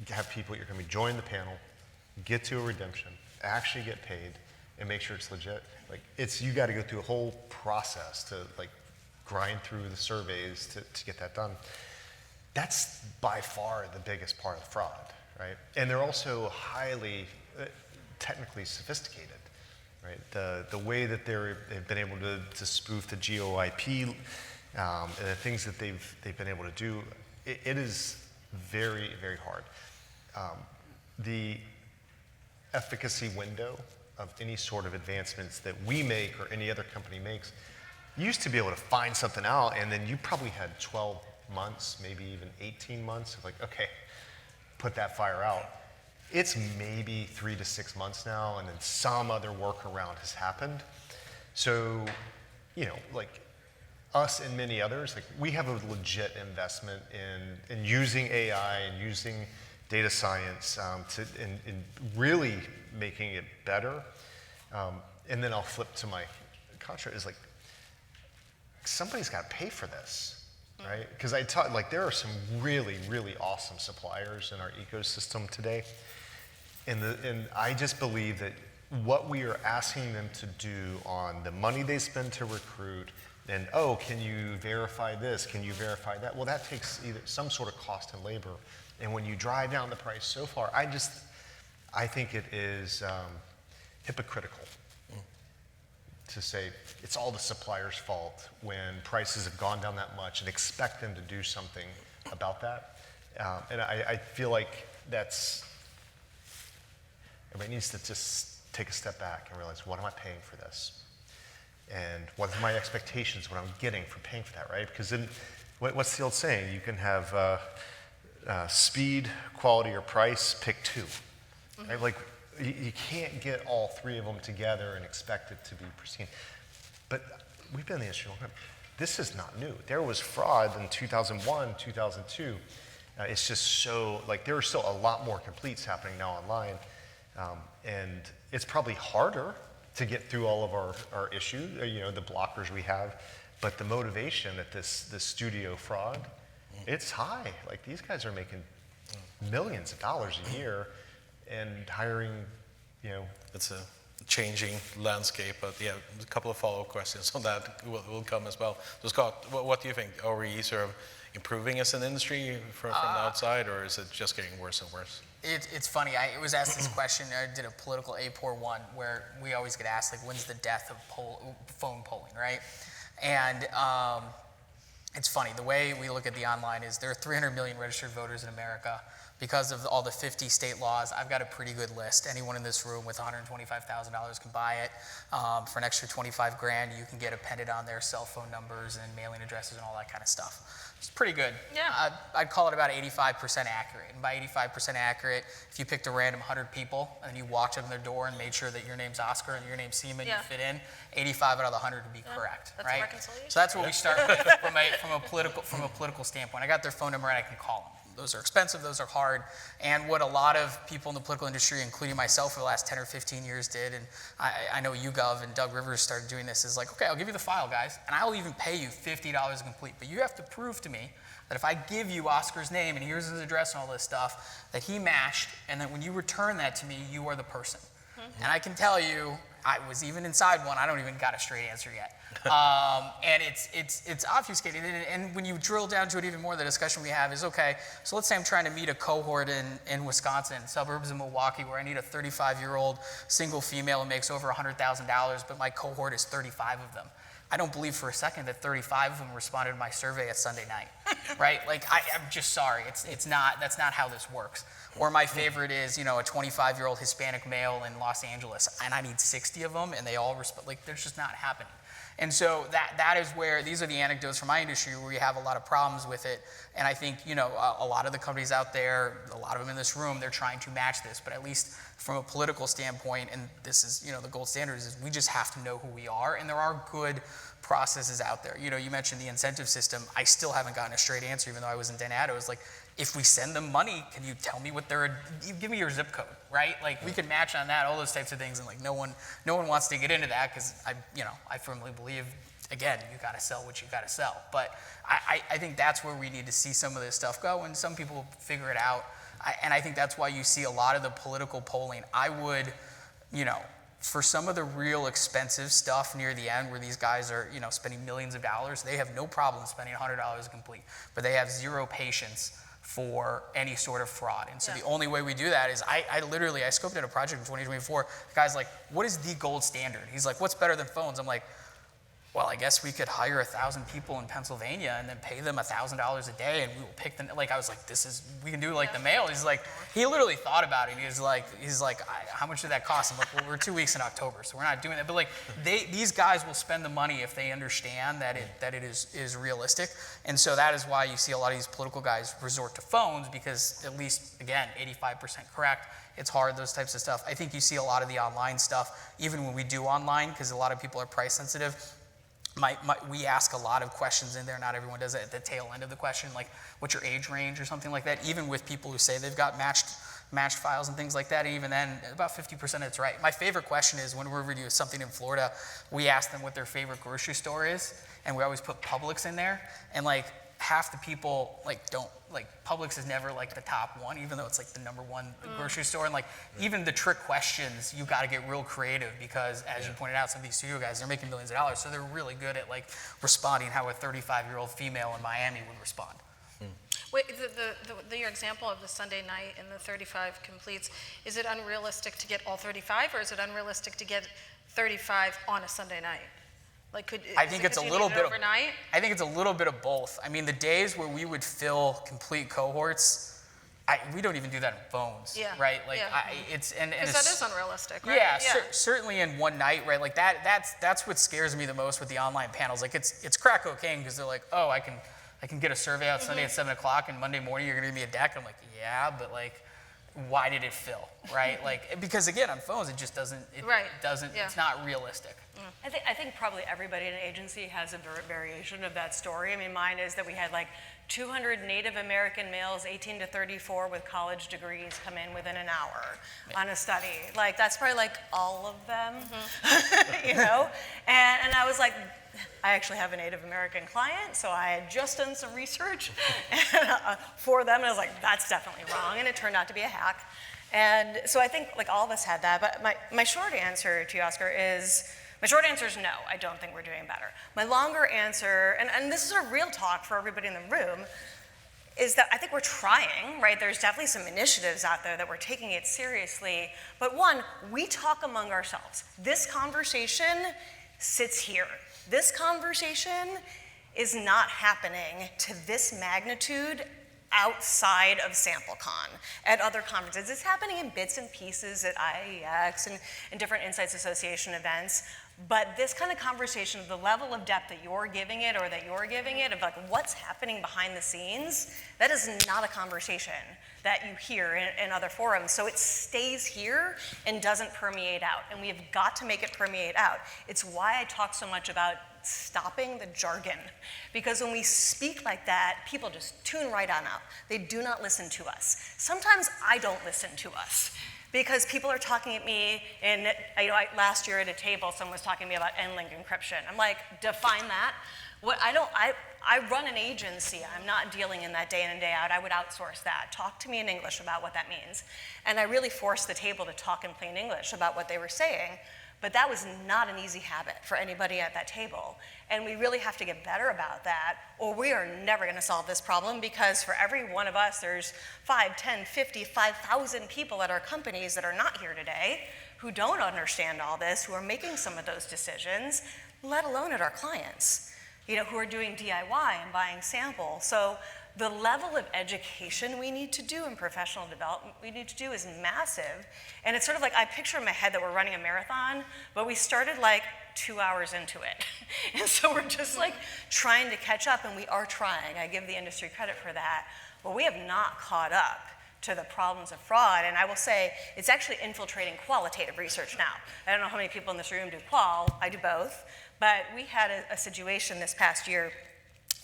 Speaker 3: have people you're going to join the panel, get to a redemption, actually get paid, and make sure it's legit, you got to go through a whole process to grind through the surveys to get that done. That's by far the biggest part of the fraud, right? And they're also highly technically sophisticated, right? The way that they've been able to spoof the GeoIP and the things that they've been able to do, it is very, very hard. The efficacy window of any sort of advancements that we make or any other company makes, you used to be able to find something out, and then you probably had 12 months, maybe even 18 months of okay, put that fire out. It's maybe 3 to 6 months now, and then some other workaround has happened. So, us and many others, we have a legit investment in using AI and using data science in really making it better. And then I'll flip to my contra is somebody's got to pay for this, right? Because there are some really, really awesome suppliers in our ecosystem today. And I just believe that what we are asking them to do on the money they spend to recruit, and can you verify this? Can you verify that? Well, that takes either some sort of cost and labor. And when you drive down the price so far, I think it is hypocritical to say it's all the supplier's fault when prices have gone down that much, and expect them to do something about that. And I feel like everybody needs to just take a step back and realize, what am I paying for this? And what are my expectations, what I'm getting for paying for that, right? Because then, what's the old saying? You can have speed, quality, or price, pick two. Mm-hmm. Right? You can't get all three of them together and expect it to be pristine. But we've been in the industry a long time. This is not new. There was fraud in 2001, 2002. It's just so, there are still a lot more completes happening now online. And it's probably harder to get through all of our issues, the blockers we have. But the motivation at this studio fraud, it's high. Like, these guys are making millions of dollars a year and hiring,
Speaker 2: It's a changing landscape, but yeah, a couple of follow-up questions on that will come as well. So Scott, what do you think? Are we sort of improving as an industry from the outside, or is it just getting worse and worse?
Speaker 5: It's funny. I was asked this question. I did a political A4 one where we always get asked, like, when's the death of phone polling, right? And it's funny. The way we look at the online is there are 300 million registered voters in America. Because of all the 50 state laws, I've got a pretty good list. Anyone in this room with $125,000 can buy it. For an extra 25 grand, you can get appended on their cell phone numbers and mailing addresses and all that kind of stuff. It's pretty good.
Speaker 4: Yeah.
Speaker 5: I'd call it about 85% accurate. And by 85% accurate, if you picked a random 100 people and you walked up to their door and made sure that your name's Oscar and your name's Seaman, you fit in, 85 out of the 100 would be correct,
Speaker 4: that's
Speaker 5: right?
Speaker 4: reconciliation.
Speaker 5: So that's what we start with from a political standpoint. I got their phone number and I can call them. Those are expensive, those are hard. And what a lot of people in the political industry, including myself for the last 10 or 15 years did, and I know YouGov and Doug Rivers started doing this, is like, okay, I'll give you the file, guys, and I'll even pay you $50 complete. But you have to prove to me that if I give you Oscar's name and here's his address and all this stuff, that he matched, and that when you return that to me, you are the person. And I can tell you, I was even inside one, I don't even got a straight answer yet. And it's obfuscated. And when you drill down to it even more, the discussion we have is, okay, so let's say I'm trying to meet a cohort in Wisconsin, suburbs of Milwaukee, where I need a 35-year-old single female who makes over $100,000, but my cohort is 35 of them. I don't believe for a second that 35 of them responded to my survey at Sunday night, right? Like, I'm just sorry. That's not how this works. Or my favorite is, a 25-year-old Hispanic male in Los Angeles, and I need 60 of them, and they all respond. Like, there's just not happening. And so that is where, these are the anecdotes from my industry where we have a lot of problems with it. And I think, a lot of the companies out there, a lot of them in this room, they're trying to match this. But at least from a political standpoint, and this is, the gold standard is we just have to know who we are. And there are good processes out there. You mentioned the incentive system. I still haven't gotten a straight answer, even though I was in Denado. It was like, if we send them money, can you tell me what give me your zip code, right? Like, we can match on that, all those types of things. And like, no one wants to get into that because I firmly believe, again, you got to sell what you got to sell. But I think that's where we need to see some of this stuff go, and some people figure it out. And I think that's why you see a lot of the political polling. I would, for some of the real expensive stuff near the end where these guys are, spending millions of dollars, they have no problem spending $100 complete, but they have zero patience for any sort of fraud. And so the only way we do that is I scoped out a project in 2024. The guy's like, what is the gold standard? He's like, what's better than phones? I'm like, well, I guess we could hire 1,000 people in Pennsylvania and then pay them $1,000 a day, and we will pick them. Like, I was like, we can do like the mail. He's like, he literally thought about it. He's like, how much did that cost? I'm like, well, we're 2 weeks in October, so we're not doing that. But like, these guys will spend the money if they understand that it is realistic. And so that is why you see a lot of these political guys resort to phones, because at least, again, 85% correct. It's hard, those types of stuff. I think you see a lot of the online stuff, even when we do online, because a lot of people are price sensitive. We ask a lot of questions in there. Not everyone does it at the tail end of the question, like what's your age range or something like that, even with people who say they've got matched files and things like that. And even then, about 50% it's right. My favorite question is when we're reviewing something in Florida, we ask them what their favorite grocery store is, and we always put Publix in there. And like half the people don't, Publix is never like the top one, even though it's like the number one grocery store. And like even the trick questions, you got to get real creative, because as you pointed out, some of these studio guys, they're making millions of dollars, so they're really good at like responding how a 35-year-old female in Miami would respond.
Speaker 4: Wait, your example of the Sunday night and the 35 completes, is it unrealistic to get all 35, or is it unrealistic to get 35 on a Sunday night?
Speaker 5: I think it's a little bit overnight? I think it's a little bit of both. I mean, the days where we would fill complete cohorts, we don't even do that in phones, right? Like, because
Speaker 4: that is unrealistic, right?
Speaker 5: Yeah, certainly in one night, right? Like that's what scares me the most with the online panels. Like it's crack cocaine, because they're like, oh, I can get a survey out Sunday at 7 o'clock, and Monday morning you're gonna give me a deck. I'm like, yeah, but like, why did it fill, right? Like, because again, on phones, it just doesn't, it's not realistic.
Speaker 6: I think probably everybody in an agency has a variation of that story. I mean, mine is that we had like 200 Native American males, 18 to 34, with college degrees come in within an hour on a study. Like, that's probably like all of them, you know? And I was like, I actually have a Native American client, so I had just done some research for them, and I was like, that's definitely wrong, and it turned out to be a hack. And so I think like all of us had that, but my short answer to you, Oscar, is, my short answer is no, I don't think we're doing better. My longer answer, and this is a real talk for everybody in the room, is that I think we're trying, right? There's definitely some initiatives out there that we're taking it seriously, but one, we talk among ourselves. This conversation sits here. This conversation is not happening to this magnitude outside of SampleCon, at other conferences. It's happening in bits and pieces at IEX and different Insights Association events, but this kind of conversation, the level of depth that you're giving it or that you're giving it, of like what's happening behind the scenes, that is not a conversation that you hear in other forums. So it stays here and doesn't permeate out, and we have got to make it permeate out. It's why I talk so much about stopping the jargon, because when we speak like that, people just tune right on out. They do not listen to us. Sometimes I don't listen to us, because people are talking at me, and last year at a table, someone was talking to me about end-link encryption. I'm like, define that. I run an agency. I'm not dealing in that day in and day out. I would outsource that. Talk to me in English about what that means. And I really forced the table to talk in plain English about what they were saying. But that was not an easy habit for anybody at that table. And we really have to get better about that, or we are never going to solve this problem, because for every one of us, there's 5, 10, 50, 5,000 people at our companies that are not here today who don't understand all this, who are making some of those decisions, let alone at our clients, who are doing DIY and buying samples. So the level of education we need to do and professional development we need to do is massive. And it's sort of like, I picture in my head that we're running a marathon, but we started like 2 hours into it. And so we're just like trying to catch up, and we are trying. I give the industry credit for that. But we have not caught up to the problems of fraud. And I will say, it's actually infiltrating qualitative research now. I don't know how many people in this room do qual. I do both. But we had a situation this past year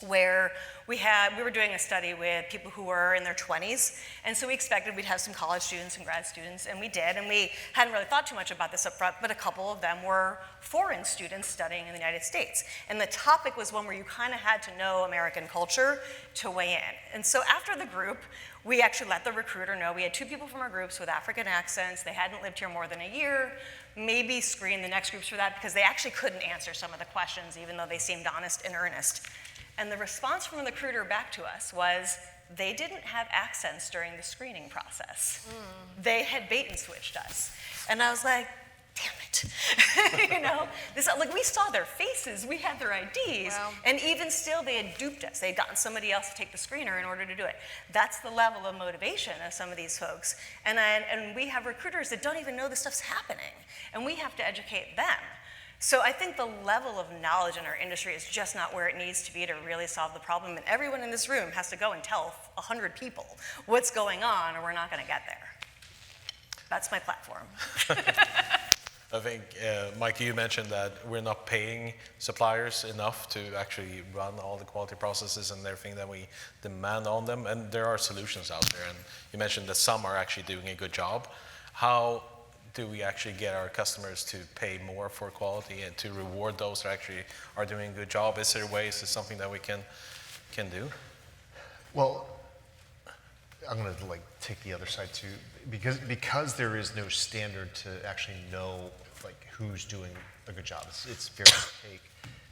Speaker 6: where we were doing a study with people who were in their 20s, and so we expected we'd have some college students and grad students, and we did, and we hadn't really thought too much about this up front, but a couple of them were foreign students studying in the United States. And the topic was one where you kind of had to know American culture to weigh in. And so after the group, we actually let the recruiter know. We had 2 people from our groups with African accents. They hadn't lived here more than a year. Maybe screen the next groups for that, because they actually couldn't answer some of the questions, even though they seemed honest and earnest. And the response from the recruiter back to us was, they didn't have accents during the screening process. They had bait and switched us. And I was like, damn it. Like, we saw their faces, we had their IDs, wow. And even still they had duped us. They had gotten somebody else to take the screener in order to do it. That's the level of motivation of some of these folks. And we have recruiters that don't even know this stuff's happening, and we have to educate them. So I think the level of knowledge in our industry is just not where it needs to be to really solve the problem. And everyone in this room has to go and tell 100 people what's going on, or we're not going to get there. That's my platform.
Speaker 2: I think, Mike, you mentioned that we're not paying suppliers enough to actually run all the quality processes and everything that we demand on them. And there are solutions out there. And you mentioned that some are actually doing a good job. How do we actually get our customers to pay more for quality and to reward those that actually are doing a good job? Is there ways? Is this something that we can do?
Speaker 3: Well, I'm going to take the other side too, because there is no standard to actually know who's doing a good job. It's very opaque.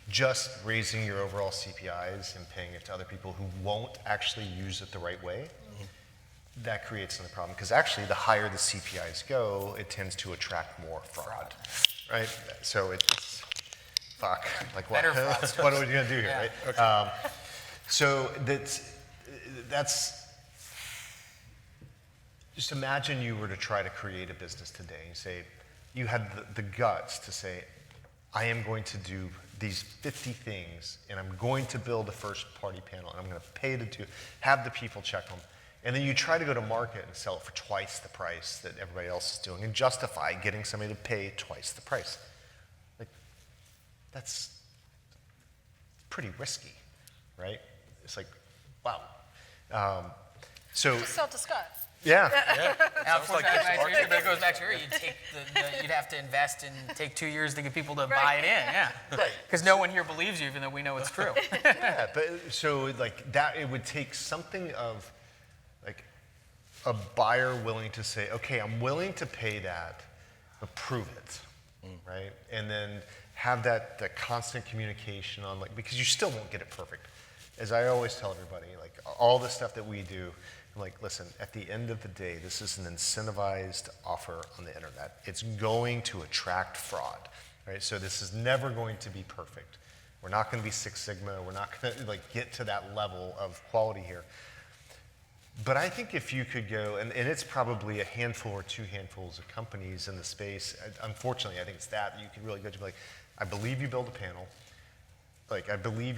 Speaker 3: Just raising your overall CPIs and paying it to other people who won't actually use it the right way, that creates another problem, because actually the higher the CPIs go, it tends to attract more fraud, right? So it's, fuck, like what are we going to do here, right? Okay. So that's, just imagine you were to try to create a business today and say, you had the guts to say, I am going to do these 50 things, and I'm going to build a first party panel, and I'm going to pay to have the people check them. And then you try to go to market and sell it for twice the price that everybody else is doing and justify getting somebody to pay twice the price. Like, that's pretty risky, right? It's like, wow. So
Speaker 4: Just sell to Scott.
Speaker 3: yeah,
Speaker 5: Now, of course, it goes back to her. You'd have to invest and take 2 years to get people to buy it in, yeah. Because no one here believes you, even though we know it's true.
Speaker 3: yeah. But so like that, it would take something of like a buyer willing to say, okay, I'm willing to pay that, but prove it, right? And then have that constant communication on like, because you still won't get it perfect. As I always tell everybody, like all the stuff that we do, I'm like, listen, at the end of the day, this is an incentivized offer on the internet. It's going to attract fraud, right? So this is never going to be perfect. We're not going to be Six Sigma. We're not going to like get to that level of quality here. But I think if you could go, and it's probably a handful or two handfuls of companies in the space. Unfortunately, I think it's that you could really go to be like, I believe you build a panel. Like, I believe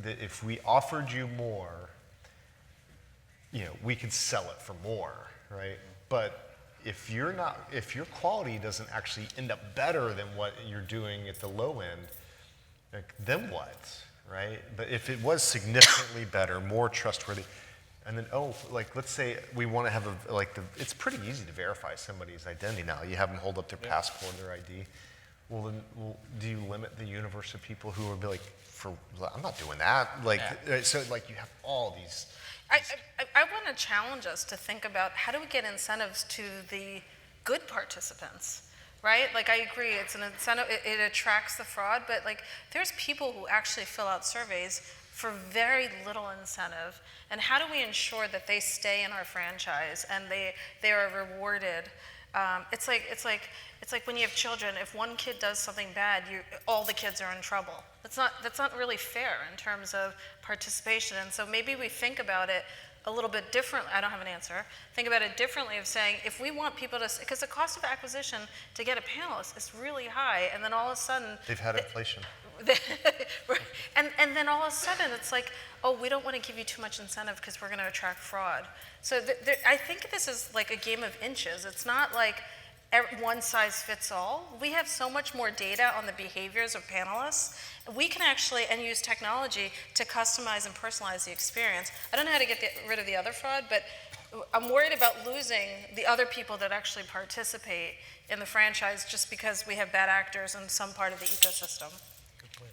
Speaker 3: that if we offered you more, we could sell it for more, right? But if your quality doesn't actually end up better than what you're doing at the low end, like, then what, right? But if it was significantly better, more trustworthy, and then, let's say we want to have it's pretty easy to verify somebody's identity now. You have them hold up their passport, their ID. Well, then, do you limit the universe of people who will be like, I'm not doing that. So you have all these.
Speaker 4: I want to challenge us to think about how do we get incentives to the good participants, right? Like, I agree, it's an incentive, it attracts the fraud, but like, there's people who actually fill out surveys for very little incentive, and how do we ensure that they stay in our franchise and they are rewarded? It's like when you have children, if one kid does something bad, all the kids are in trouble. That's not really fair in terms of participation. And so maybe we think about it a little bit differently. I don't have an answer. Think about it differently of saying, if we want people to, because the cost of acquisition to get a panelist is really high, and then all of a sudden.
Speaker 3: They've had inflation.
Speaker 4: And then all of a sudden it's like, oh, we don't want to give you too much incentive because we're going to attract fraud. So I think this is like a game of inches. It's not like one size fits all. We have so much more data on the behaviors of panelists. We can actually use technology to customize and personalize the experience. I don't know how to get rid of the other fraud, but I'm worried about losing the other people that actually participate in the franchise just because we have bad actors in some part of the ecosystem.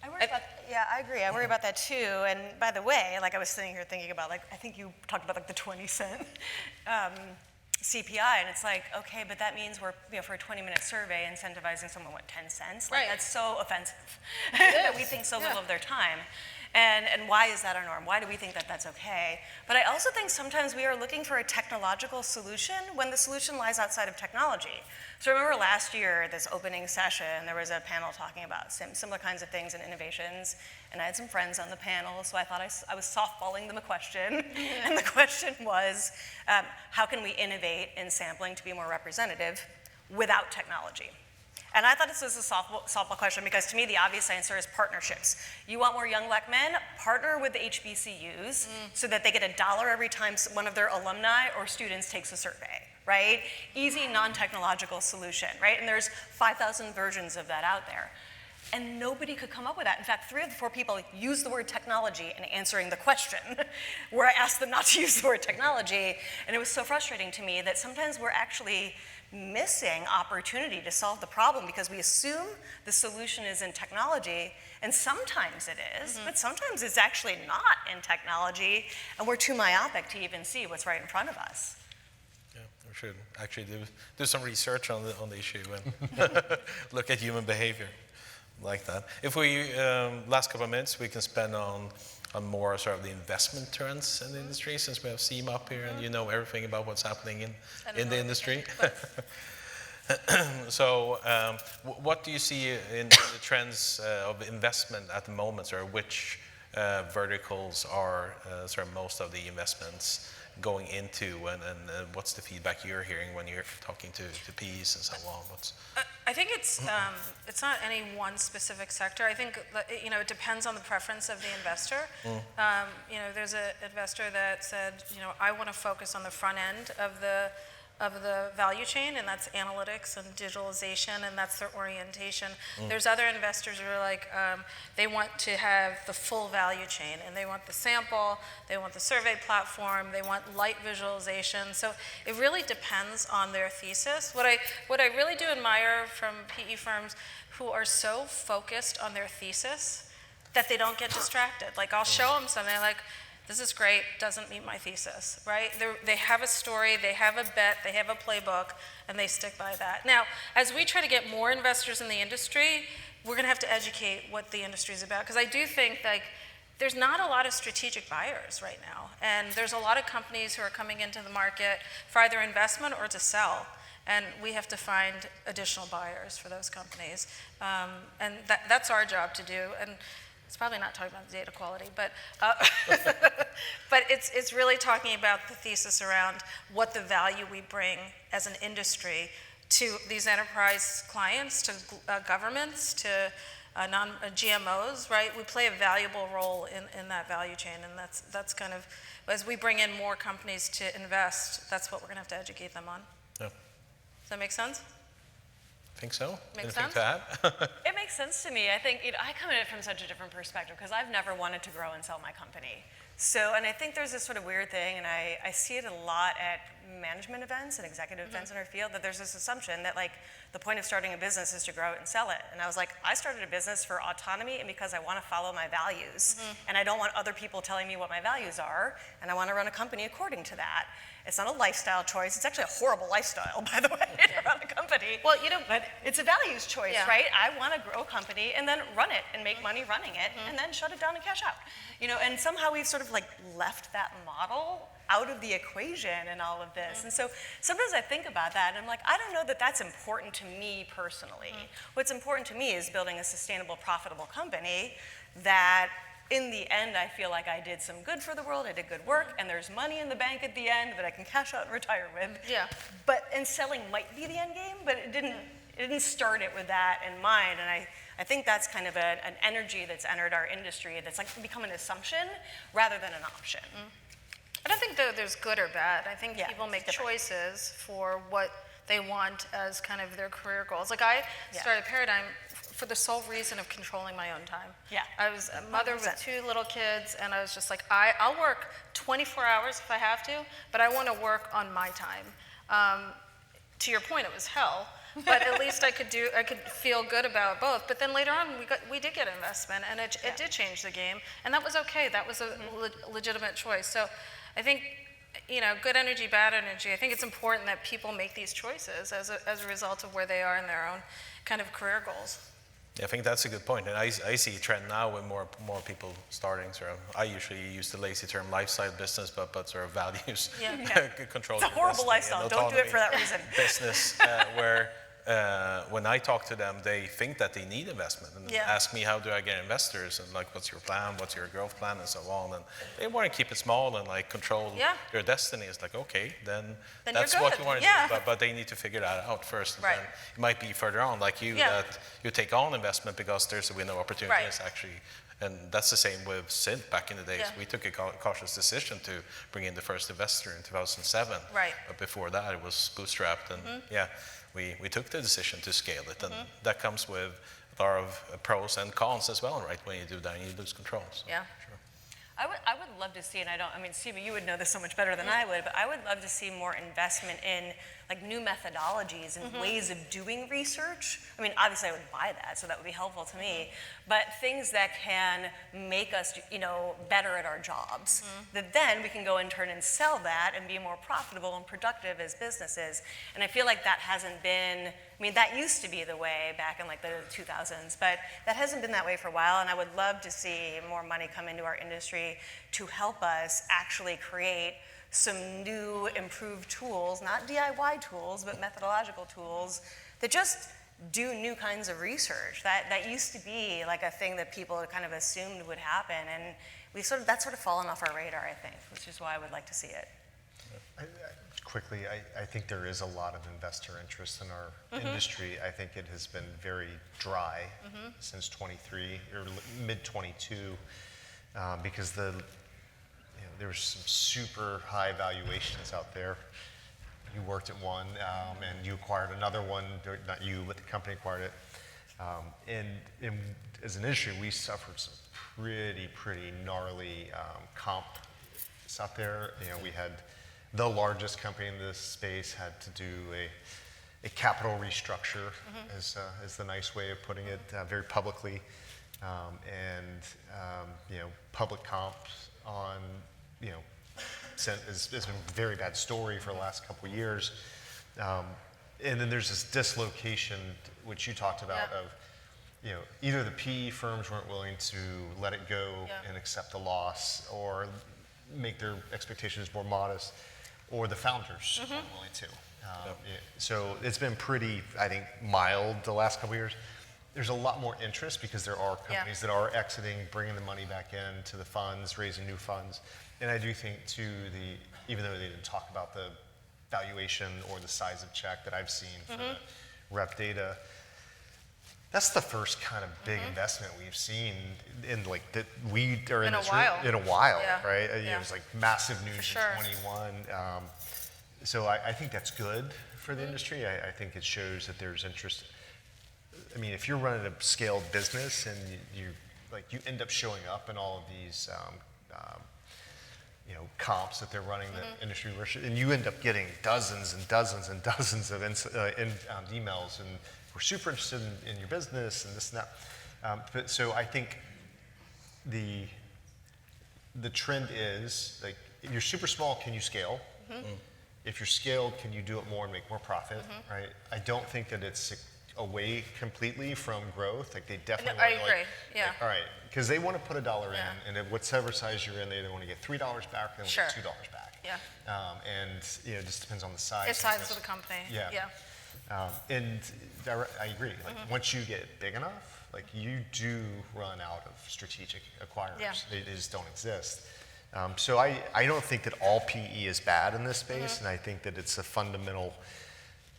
Speaker 6: I agree. I worry about that too. And by the way, like I was sitting here thinking about, like, I think you talked about like the 20-cent CPI, and it's like, okay, but that means we're, for a 20-minute survey, incentivizing someone, 10 cents? Like,
Speaker 4: right.
Speaker 6: That's so offensive that we think so little of their time. And why is that our norm? Why do we think that that's okay? But I also think sometimes we are looking for a technological solution when the solution lies outside of technology. So remember last year, this opening session, there was a panel talking about similar kinds of things and innovations, and I had some friends on the panel, so I thought I was softballing them a question, and the question was, how can we innovate in sampling to be more representative without technology? And I thought this was a softball question because to me the obvious answer is partnerships. You want more young black men? Partner with the HBCUs so that they get $1 every time one of their alumni or students takes a survey, right? Easy, non-technological solution, right? And there's 5,000 versions of that out there. And nobody could come up with that. In fact, 3 of the 4 people used the word technology in answering the question, where I asked them not to use the word technology. And it was so frustrating to me that sometimes we're actually missing opportunity to solve the problem because we assume the solution is in technology, and sometimes it is, but sometimes it's actually not in technology, and we're too myopic to even see what's right in front of us.
Speaker 2: Yeah, we should actually do some research on the issue and look at human behavior like that. If we, last couple of minutes, we can spend on more sort of the investment trends in the industry, since we have Seema up here and you know everything about what's happening in the industry. So what do you see in the trends of investment at the moment, or which verticals are sort of most of the investments going into, and what's the feedback you're hearing when you're talking to PEs and so on?
Speaker 4: I think it's not any one specific sector. I think that, it depends on the preference of the investor. There's an investor that said, I want to focus on the front end of the value chain, and that's analytics and digitalization, and that's their orientation. There's other investors who are like, they want to have the full value chain, and they want the sample, they want the survey platform, they want light visualization. So it really depends on their thesis. What I really do admire from PE firms who are so focused on their thesis that they don't get distracted. Like, I'll show them something like, this is great, doesn't meet my thesis, right? They have a story, they have a bet, they have a playbook, and they stick by that. Now, as we try to get more investors in the industry, we're gonna have to educate what the industry is about, because I do think there's not a lot of strategic buyers right now, and there's a lot of companies who are coming into the market for either investment or to sell, and we have to find additional buyers for those companies, and that's our job to do. And it's probably not talking about data quality, but but it's really talking about the thesis around what the value we bring as an industry to these enterprise clients, to governments, to GMOs, right? We play a valuable role in that value chain, and that's kind of, as we bring in more companies to invest, that's what we're gonna have to educate them on.
Speaker 2: Yeah.
Speaker 4: Does that make sense?
Speaker 2: Think so?
Speaker 4: Makes
Speaker 2: Anything
Speaker 4: sense?
Speaker 2: to add?
Speaker 6: It makes sense to me. I think I come at it from such a different perspective because I've never wanted to grow and sell my company. So, and I think there's this sort of weird thing, and I see it a lot at management events and executive events in our field, that there's this assumption that like the point of starting a business is to grow it and sell it. And I was like, I started a business for autonomy and because I want to follow my values. And I don't want other people telling me what my values are, and I want to run a company according to that. It's not a lifestyle choice. It's actually a horrible lifestyle, by the way, to run a company.
Speaker 4: Well,
Speaker 6: but it's a values choice,
Speaker 4: Yeah.
Speaker 6: right? I want to grow a company and then run it and make money running it and then shut it down and cash out. And somehow we've sort of like left that model out of the equation in all of this. And so sometimes I think about that and I'm like, I don't know that that's important to me personally. What's important to me is building a sustainable, profitable company that in the end, I feel like I did some good for the world, I did good work, and there's money in the bank at the end that I can cash out and retire with.
Speaker 4: Yeah.
Speaker 6: And selling might be the end game, but it didn't start it with that in mind. And I think that's kind of an energy that's entered our industry that's like become an assumption rather than an option.
Speaker 4: I don't think there's good or bad. I think
Speaker 6: Yeah,
Speaker 4: people make
Speaker 6: it's different.
Speaker 4: choices for what they want as kind of their career goals. Like I started Paradigm for the sole reason of controlling my own time.
Speaker 6: Yeah.
Speaker 4: I was a mother
Speaker 6: 100%.
Speaker 4: with 2 little kids, and I was just like, I'll work 24 hours if I have to, but I want to work on my time. To your point, it was hell, but at least I could feel good about both. But then later on, we did get investment, and it did change the game, and that was okay. That was a legitimate choice. So I think, good energy, bad energy. I think it's important that people make these choices as a result of where they are in their own kind of career goals.
Speaker 2: I think that's a good point, and I see a trend now with more people starting sort of. I usually use the lazy term lifestyle business, but sort of values control.
Speaker 6: It's a horrible lifestyle. Don't do it for that reason.
Speaker 2: Business where when I talk to them, they think that they need investment and ask me how do I get investors and like what's your plan, what's your growth plan, and so on. And they want to keep it small and like control their destiny. It's like okay, then that's what you want to do. But they need to figure that out first. And then it might be further on, like you, that you take on investment because there's a window of opportunities actually. And that's the same with Synth back in the days. We took a cautious decision to bring in the first investor in 2007. But before that, it was bootstrapped. And we took the decision to scale it. And that comes with a lot of pros and cons as well, right? When you do that, you lose control. So,
Speaker 6: sure. I would love to see, and Steve, you would know this so much better than I would, but I would love to see more investment in like new methodologies and ways of doing research. Obviously I would buy that, so that would be helpful to me, but things that can make us, better at our jobs, that then we can go and turn and sell that and be more profitable and productive as businesses. And I feel like that hasn't been, that used to be the way back in like the 2000s, but that hasn't been that way for a while, and I would love to see more money come into our industry to help us actually create some new improved tools, not DIY tools, but methodological tools that just do new kinds of research. That used to be like a thing that people kind of assumed would happen, and that's sort of fallen off our radar, I think, which is why I would like to see it.
Speaker 3: Quickly, I think there is a lot of investor interest in our industry. I think it has been very dry since 23 or mid 22 because there was some super high valuations out there. You worked at one and you acquired another one, not you, but the company acquired it. And as an industry, we suffered some pretty gnarly comps out there. We had the largest company in this space had to do a capital restructure, is the nice way of putting it, very publicly, public comps on, it's been a very bad story for the last couple of years, and then there's this dislocation, which you talked about, of either the PE firms weren't willing to let it go and accept the loss, or make their expectations more modest, or the founders weren't willing to. So it's been pretty, I think, mild the last couple of years. There's a lot more interest because there are companies that are exiting, bringing the money back in to the funds, raising new funds. And I do think, too, even though they didn't talk about the valuation or the size of check that I've seen for the rep data, that's the first kind of big investment we've seen in that we are in a while, right? It was like massive news in 21. So I think that's good for the industry. I think it shows that there's interest. I mean, if you're running a scaled business and you end up showing up in all of these comps that they're running the industry, and you end up getting dozens and dozens and dozens of emails, and we're super interested in your business and this and that. So I think the trend is, like, if you're super small, can you scale? If you're scaled, can you do it more and make more profit, right? I don't think that it's away completely from growth. Like, they definitely
Speaker 4: I agree.
Speaker 3: all right, because they want to put $1 in, and at whatever size you're in, they want to get $3 back, and get $2 back. And it just depends on the size.
Speaker 4: It's size of the company.
Speaker 3: And I agree. Like, once you get big enough, like, you do run out of strategic acquirers. They just don't exist. So I don't think that all PE is bad in this space, and I think that it's a fundamental,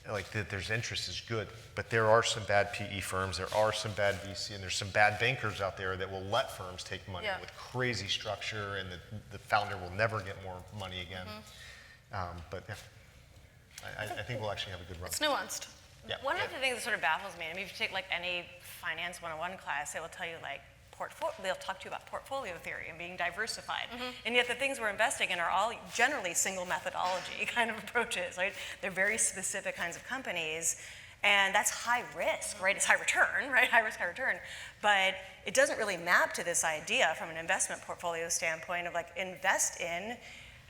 Speaker 3: like, that there's interest is good, but there are some bad PE firms, there are some bad VC, and there's some bad bankers out there that will let firms take money with crazy structure, and the founder will never get more money again. But I think we'll actually have a good run.
Speaker 4: It's nuanced.
Speaker 6: One of the things that sort of baffles me, I mean, if you take like any finance 101 class, they will tell you like they'll talk to you about portfolio theory and being diversified. And yet the things we're investing in are all generally single methodology kind of approaches, right? They're very specific kinds of companies, and that's high risk, right? It's high return, right? High risk, high return. But it doesn't really map to this idea from an investment portfolio standpoint of like invest in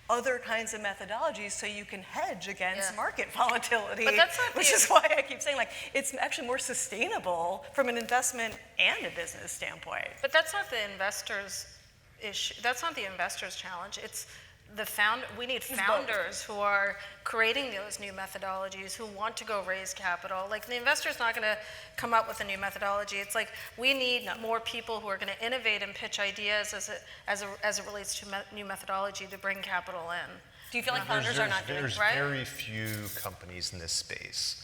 Speaker 6: other kinds of methodologies so you can hedge against market volatility,
Speaker 4: but that's not
Speaker 6: which is why I keep saying, like, it's actually more sustainable from an investment and a business standpoint.
Speaker 4: But that's not the investor's issue. That's not the investor's challenge. It's we need founders who are creating those new methodologies, who want to go raise capital. Like, the investor's not going to come up with a new methodology. It's like, we need more people who are going to innovate and pitch ideas as it relates to new methodology to bring capital in.
Speaker 6: Do you feel like founders are not doing
Speaker 3: There's
Speaker 6: right?
Speaker 3: very few companies in this space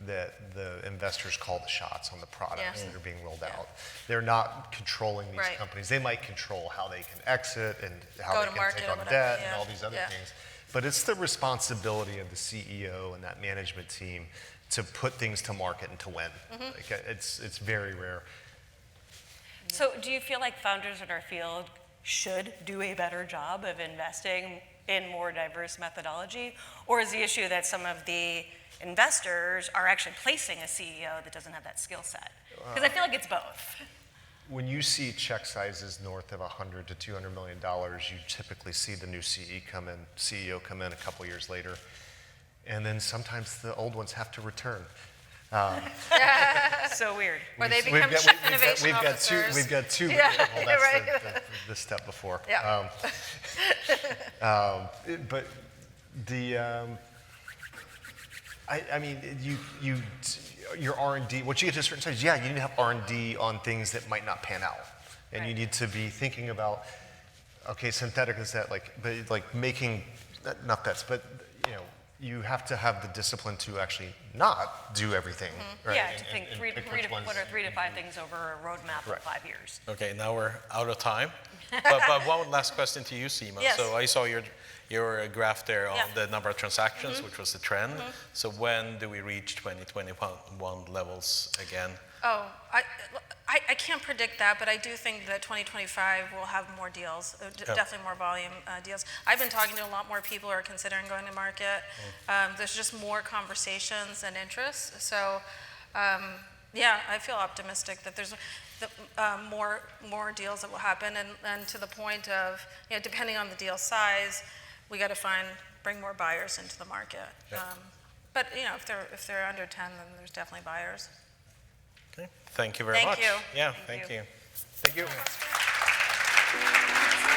Speaker 3: that the investors call the shots on the products that are being rolled out. They're not controlling these companies. They might control how they can exit and how they can take on debt and all these other things. But it's the responsibility of the CEO and that management team to put things to market and to win. Like, it's very rare.
Speaker 6: So do you feel like founders in our field should do a better job of investing in more diverse methodology? Or is the issue that some of the investors are actually placing a CEO that doesn't have that skill set? Because I feel like it's both.
Speaker 3: When you see check sizes north of $100 to $200 million, you typically see the new CEO come in a couple years later, and then sometimes the old ones have to return.
Speaker 6: So weird.
Speaker 4: Or they become chief innovation officers.
Speaker 3: We've got two.
Speaker 4: Yeah,
Speaker 3: well, that's
Speaker 4: right.
Speaker 3: the step before.
Speaker 4: Yeah.
Speaker 3: But the I mean, your R&D, once you get to a certain size, you need to have R&D on things that might not pan out. And you need to be thinking about, okay, synthetic is that, like making, not bets, but you have to have the discipline to actually not do everything, right?
Speaker 6: Yeah, to think
Speaker 3: And
Speaker 6: three
Speaker 3: pick
Speaker 6: to
Speaker 3: which ones-
Speaker 6: what are 3 to 5 things over a roadmap
Speaker 3: Right.
Speaker 6: of 5 years.
Speaker 2: Okay, now we're out of time. But one last question to you, Seema.
Speaker 4: Yes.
Speaker 2: So I saw your graph there on
Speaker 4: Yeah.
Speaker 2: the number of transactions, which was the trend. So when do we reach 2021 levels again?
Speaker 4: Oh, I can't predict that, but I do think that 2025 will have more deals, definitely more volume deals. I've been talking to a lot more people who are considering going to market. There's just more conversations and interest. So, yeah, I feel optimistic that there's more deals that will happen. And to the point of, depending on the deal size, we got to bring more buyers into the market. But if they're under 10, then there's definitely buyers.
Speaker 2: Okay. Thank you very
Speaker 4: Thank
Speaker 2: much.
Speaker 4: you.
Speaker 2: Yeah,
Speaker 6: Thank
Speaker 2: thank
Speaker 6: you.
Speaker 2: you. Thank you.